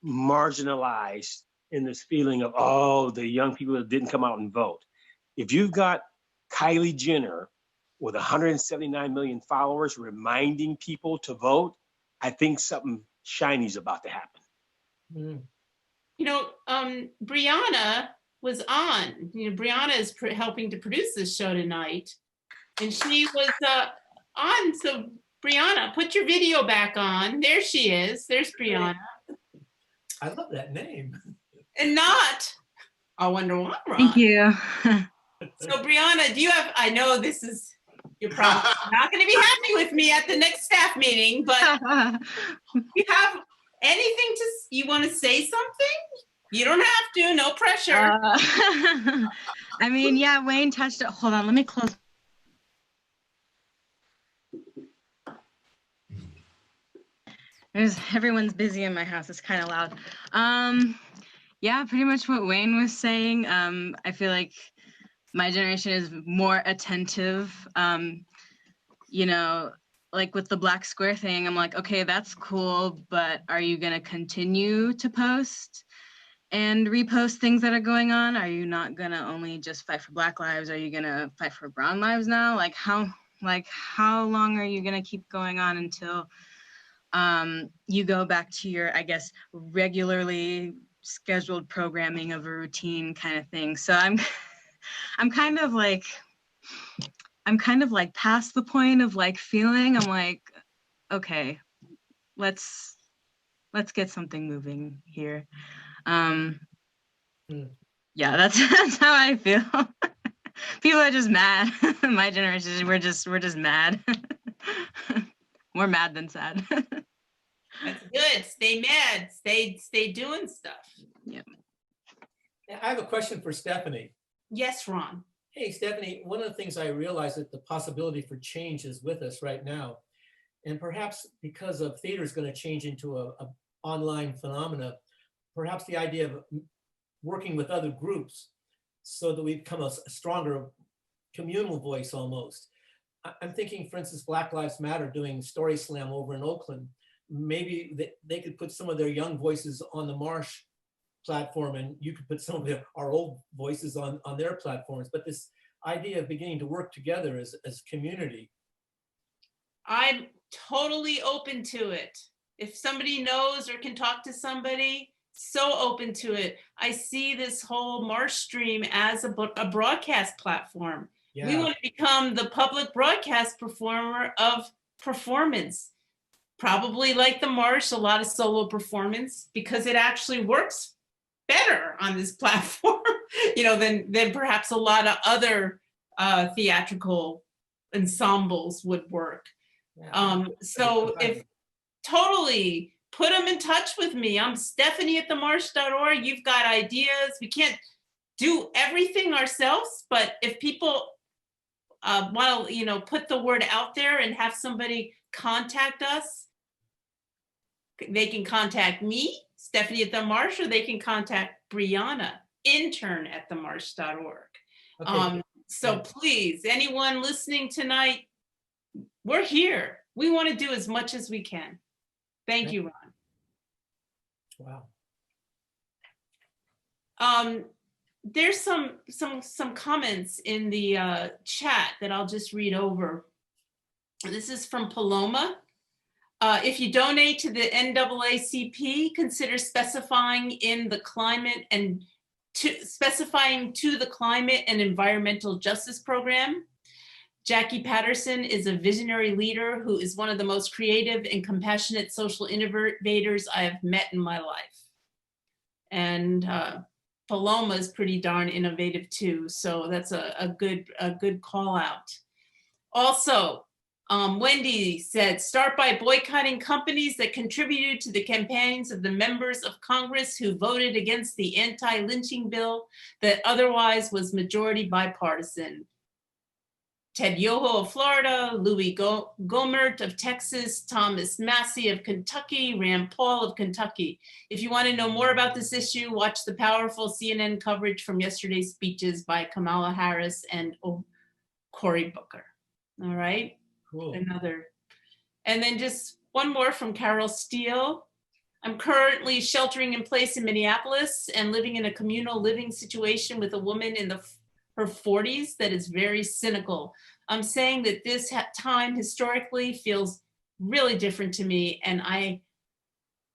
marginalized in this feeling of, oh, the young people that didn't come out and vote. If you've got Kylie Jenner with 179 million followers reminding people to vote, I think something shiny is about to happen. You know, Brianna was on. You know, Brianna is helping to produce this show tonight, and she was on. So Brianna, put your video back on. There she is. There's Brianna. I love that name. And not, I wonder why, Ron. Thank you. So Brianna, do you have, I know this is, you're probably not going to be happy with me at the next staff meeting, but you have anything to, you want to say something? You don't have to, no pressure. I mean, yeah, Wayne touched it. Hold on, let me close. Everyone's busy in my house. It's kind of loud. Yeah, pretty much what Wayne was saying. I feel like my generation is more attentive. You know, like with the Black Square thing, I'm like, okay, that's cool, but are you going to continue to post and repost things that are going on? Are you not going to only just fight for Black lives? Are you going to fight for brown lives now? Like how long are you going to keep going on until you go back to your, I guess, regularly scheduled programming of a routine kind of thing? So I'm kind of like past the point of like feeling. I'm like, okay, let's get something moving here. Yeah, that's how I feel. People are just mad. My generation, we're just mad. More mad than sad. That's good. Stay mad. Stay doing stuff. Yeah. I have a question for Stephanie. Yes, Ron. Hey, Stephanie, one of the things I realize that the possibility for change is with us right now. And perhaps because of theater is going to change into a online phenomena, perhaps the idea of working with other groups so that we become a stronger communal voice almost. I'm thinking, for instance, Black Lives Matter doing Story Slam over in Oakland. Maybe they could put some of their young voices on the Marsh platform, and you could put some of our old voices on their platforms. But this idea of beginning to work together as community. I'm totally open to it. If somebody knows or can talk to somebody, so open to it. I see this whole Marsh stream as a broadcast platform. Yeah. We want to become the public broadcast performer of performance. Probably like the Marsh, a lot of solo performance, because it actually works better on this platform, you know, than perhaps a lot of other theatrical ensembles would work. Yeah. So if totally put them in touch with me. I'm Stephanie at themarsh.org. You've got ideas. We can't do everything ourselves, but if people want to, put the word out there and have somebody contact us, they can contact me, Stephanie at the Marsh, or they can contact Brianna, intern at themarsh.org. Okay. So please, anyone listening tonight, we're here. We want to do as much as we can. Thank you, Ron. Wow. There's some comments in the chat that I'll just read over. This is from Paloma. If you donate to the NAACP, consider specifying the climate and environmental justice program. Jackie Patterson is a visionary leader who is one of the most creative and compassionate social innovators I have met in my life. And Paloma is pretty darn innovative too, so that's a good call out. Also, Wendy said, start by boycotting companies that contributed to the campaigns of the members of Congress who voted against the anti-lynching bill that otherwise was majority bipartisan. Ted Yoho of Florida, Louis Gomert of Texas, Thomas Massey of Kentucky, Rand Paul of Kentucky. If you want to know more about this issue, watch the powerful CNN coverage from yesterday's speeches by Kamala Harris and Cory Booker. All right. Cool. And then just one more from Carol Steele. I'm currently sheltering in place in Minneapolis and living in a communal living situation with a woman in her 40s that is very cynical. I'm saying that this time historically feels really different to me, and I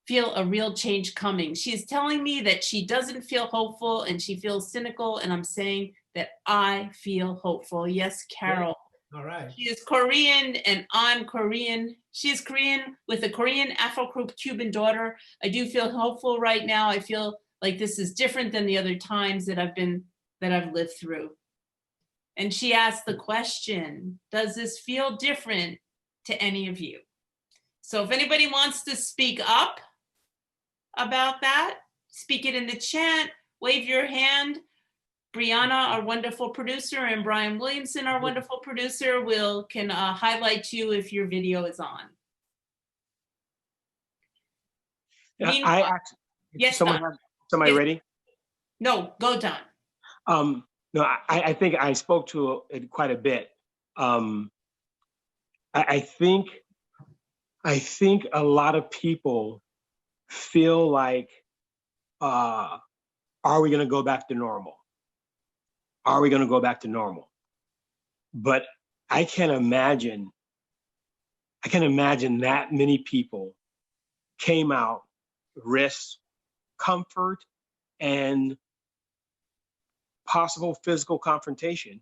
feel a real change coming. She's telling me that she doesn't feel hopeful and she feels cynical, and I'm saying that I feel hopeful. Yes, Carol. All right. She is Korean and I'm Korean. She is Korean with a Korean Afro-Cuban daughter. I do feel hopeful right now. I feel like this is different than the other times that I've lived through. And she asked the question, does this feel different to any of you? So if anybody wants to speak up about that, speak it in the chat, wave your hand. Brianna, our wonderful producer, and Brian Williamson, our wonderful producer, can highlight you if your video is on. Yeah, yes, somebody yes. Ready? No, go Don. No, I think I spoke to it quite a bit. I think a lot of people feel like, are we going to go back to normal? Are we going to go back to normal? But I can imagine that many people came out, risked comfort and possible physical confrontation,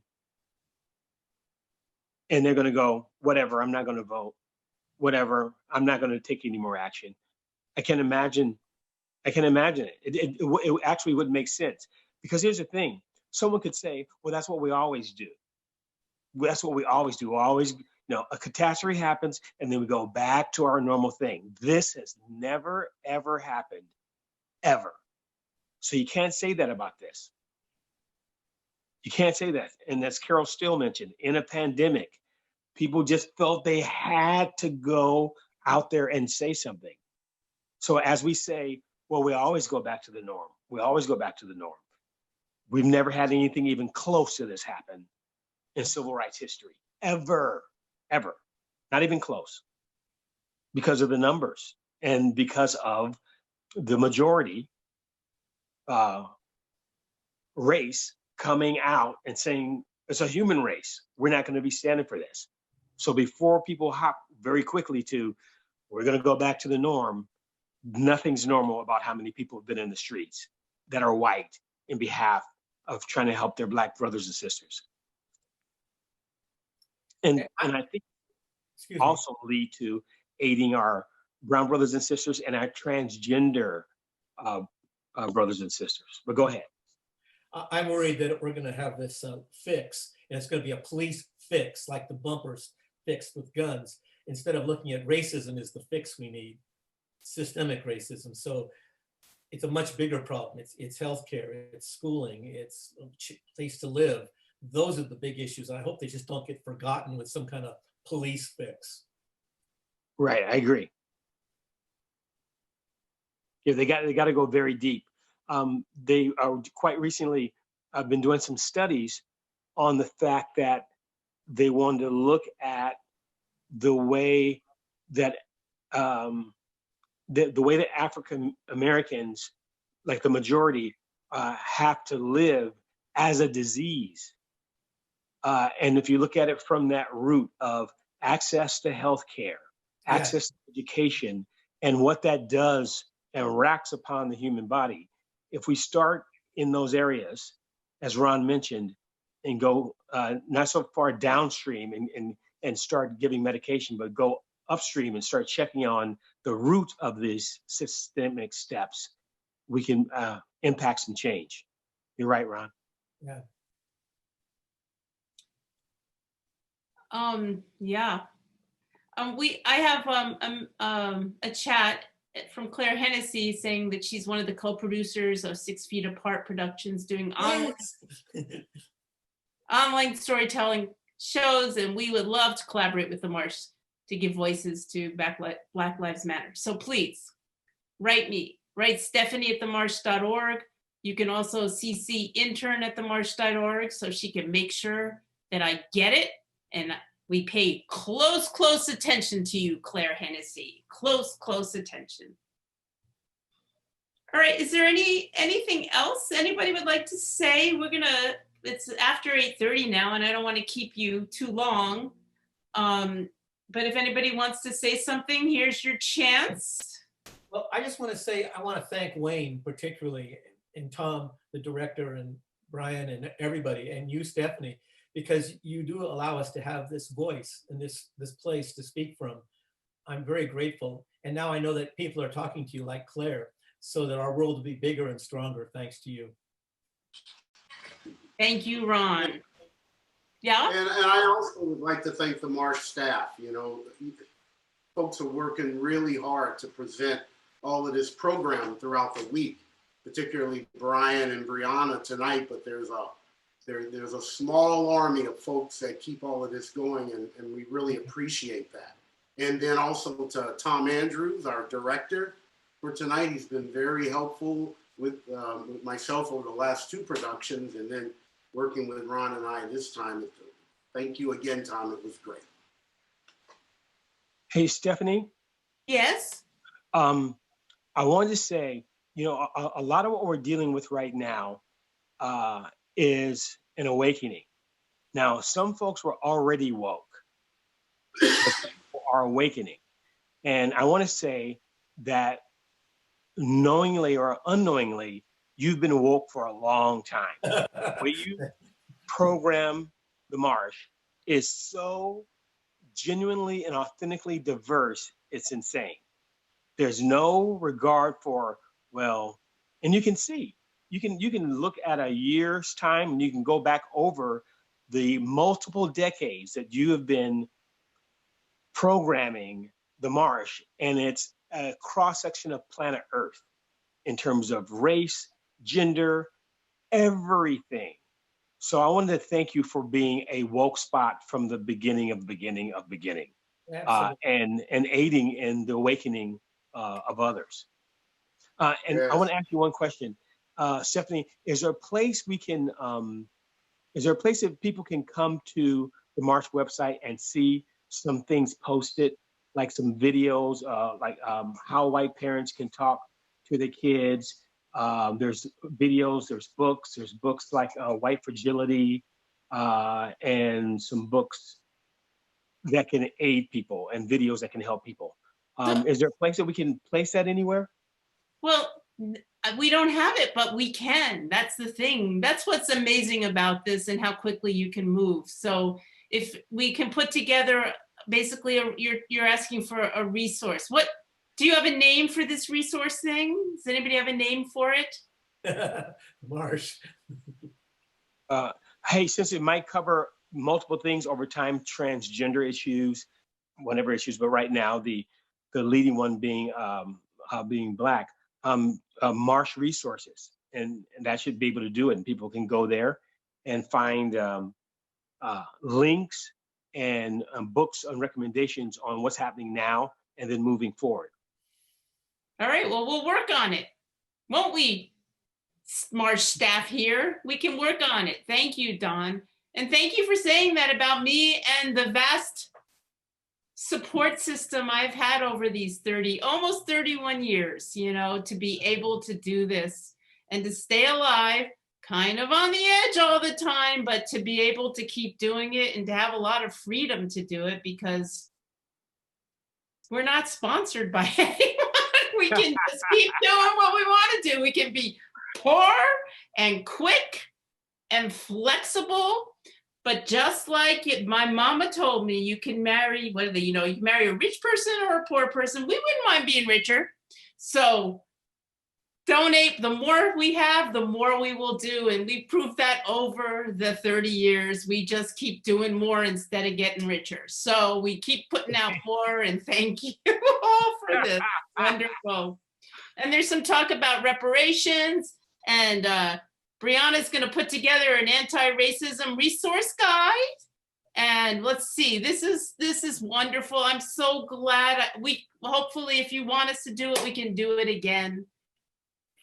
and they're going to go, whatever, I'm not going to vote, whatever, I'm not going to take any more action. I can imagine it. It actually would make sense, because here's the thing. Someone could say, well, that's what we always do. That's what we always do. A catastrophe happens and then we go back to our normal thing. This has never, ever happened, ever. So you can't say that about this. You can't say that. And as Carol Steele mentioned, in a pandemic, people just felt they had to go out there and say something. So as we say, well, we always go back to the norm. We always go back to the norm. We've never had anything even close to this happen in civil rights history, ever, not even close, because of the numbers and because of the majority race coming out and saying it's a human race. We're not going to be standing for this. So before people hop very quickly to, we're going to go back to the norm, nothing's normal about how many people have been in the streets that are white in behalf of trying to help their Black brothers and sisters. And I think also lead to aiding our brown brothers and sisters and our transgender brothers and sisters. But go ahead. I'm worried that we're going to have this fix, and it's going to be a police fix, like the bumpers fixed with guns, instead of looking at racism as the fix we need, systemic racism. So it's a much bigger problem. It's healthcare, it's schooling, it's a place to live, those are the big issues. I hope they just don't get forgotten with some kind of police fix. Right, I agree. Yeah, they got to go very deep. They are quite recently been doing some studies on the fact that they wanted to look at the way that the way that African Americans, like the majority, have to live as a disease. And if you look at it from that root of access to health care, access to education, and what that does and racks upon the human body, if we start in those areas, as Ron mentioned, and go not so far downstream and start giving medication, but go upstream and start checking on the root of these systemic steps, we can impact some change. You're right, Ron. Yeah. Yeah. I have a chat from Claire Hennessy saying that she's one of the co-producers of 6 Feet Apart Productions doing online storytelling shows, and we would love to collaborate with the Marsh to give voices to Black Lives Matter. So please write me, write Stephanie@themarsh.org. You can also CC intern@themarsh.org so she can make sure that I get it. And we pay close attention to you, Claire Hennessy. Close attention. All right, is there anything else anybody would like to say? It's after 8:30 now, and I don't want to keep you too long. But if anybody wants to say something, here's your chance. Well, I just want to say, I want to thank Wayne particularly, and Tom, the director, and Brian, and everybody, and you, Stephanie, because you do allow us to have this voice and this place to speak from. I'm very grateful. And now I know that people are talking to you like Claire, so that our world will be bigger and stronger thanks to you. Thank you, Ron. Yeah? And I also would like to thank the Marsh staff. You know, folks are working really hard to present all of this program throughout the week, particularly Brian and Brianna tonight, but there's a small army of folks that keep all of this going, and we really appreciate that. And then also to Tom Andrews, our director for tonight. He's been very helpful with myself over the last 2 productions, and then working with Ron and I this time. Thank you again, Tom. It was great. Hey, Stephanie. Yes? I wanted to say, you know, a lot of what we're dealing with right now is an awakening. Now, some folks were already woke, but people are awakening. And I want to say that knowingly or unknowingly, you've been woke for a long time. What you program the Marsh is so genuinely and authentically diverse, it's insane. There's no regard for, well, and you can see, you can look at a year's time and you can go back over the multiple decades that you have been programming the Marsh, and it's a cross-section of planet Earth in terms of race, gender, everything. So I wanted to thank you for being a woke spot from the beginning of beginning, and aiding in the awakening of others. And Yes. I want to ask you one question, Stephanie. Is there a place we can? Is there a place that people can come to the Marsh website and see some things posted, like some videos, like how white parents can talk to their kids? There's videos, there's books like White Fragility, and some books that can aid people and videos that can help people. Is there a place that we can place that anywhere? Well, we don't have it, but we can. That's the thing. That's what's amazing about this and how quickly you can move. So if we can put together, basically, you're asking for a resource. What do you have a name for this resource thing? Does anybody have a name for it? Marsh. Hey, since it might cover multiple things over time, transgender issues, whatever issues, but right now the leading one being Black, Marsh resources, and that should be able to do it, and people can go there and find links and books and recommendations on what's happening now and then moving forward. All right, well, we'll work on it, won't we, Marsh staff here? We can work on it. Thank you, Don. And thank you for saying that about me and the vast support system I've had over these almost 31 years, you know, to be able to do this and to stay alive, kind of on the edge all the time, but to be able to keep doing it and to have a lot of freedom to do it because we're not sponsored by anyone. We can just keep doing what we want to do. We can be poor and quick and flexible. But just like my mama told me, you can marry, you can marry a rich person or a poor person. We wouldn't mind being richer. So donate, the more we have, the more we will do. And we proved that over the 30 years. We just keep doing more instead of getting richer. So we keep putting out more, and thank you all for this. Wonderful. And there's some talk about reparations, and Brianna's going to put together an anti-racism resource guide. And let's see, this is wonderful. I'm so glad hopefully if you want us to do it, we can do it again.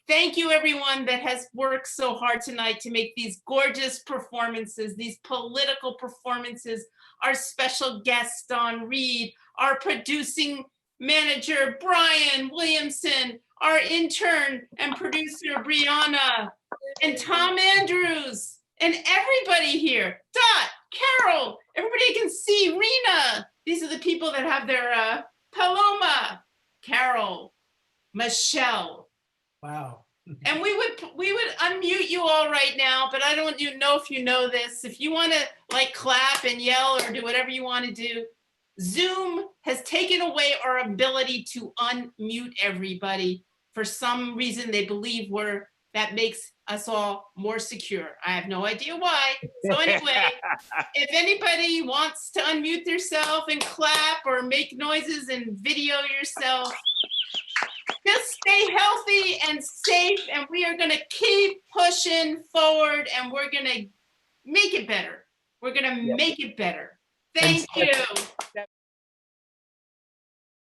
Thank you everyone that has worked so hard tonight to make these gorgeous performances, these political performances, our special guest, Don Reed, our producing manager, Brian Williamson, our intern and producer, Brianna, and Tom Andrews, and everybody here, Dot, Carol, everybody can see, Rena. These are the people that have their Paloma, Carol, Michelle. Wow. And we would unmute you all right now, but I don't know if you know this. If you want to like clap and yell or do whatever you want to do, Zoom has taken away our ability to unmute everybody. For some reason, they believe that makes us all more secure. I have no idea why. So anyway, if anybody wants to unmute themselves and clap or make noises and video yourself, just stay healthy and safe, and we are gonna keep pushing forward, and we're gonna make it better. We're gonna make it better. Thank you.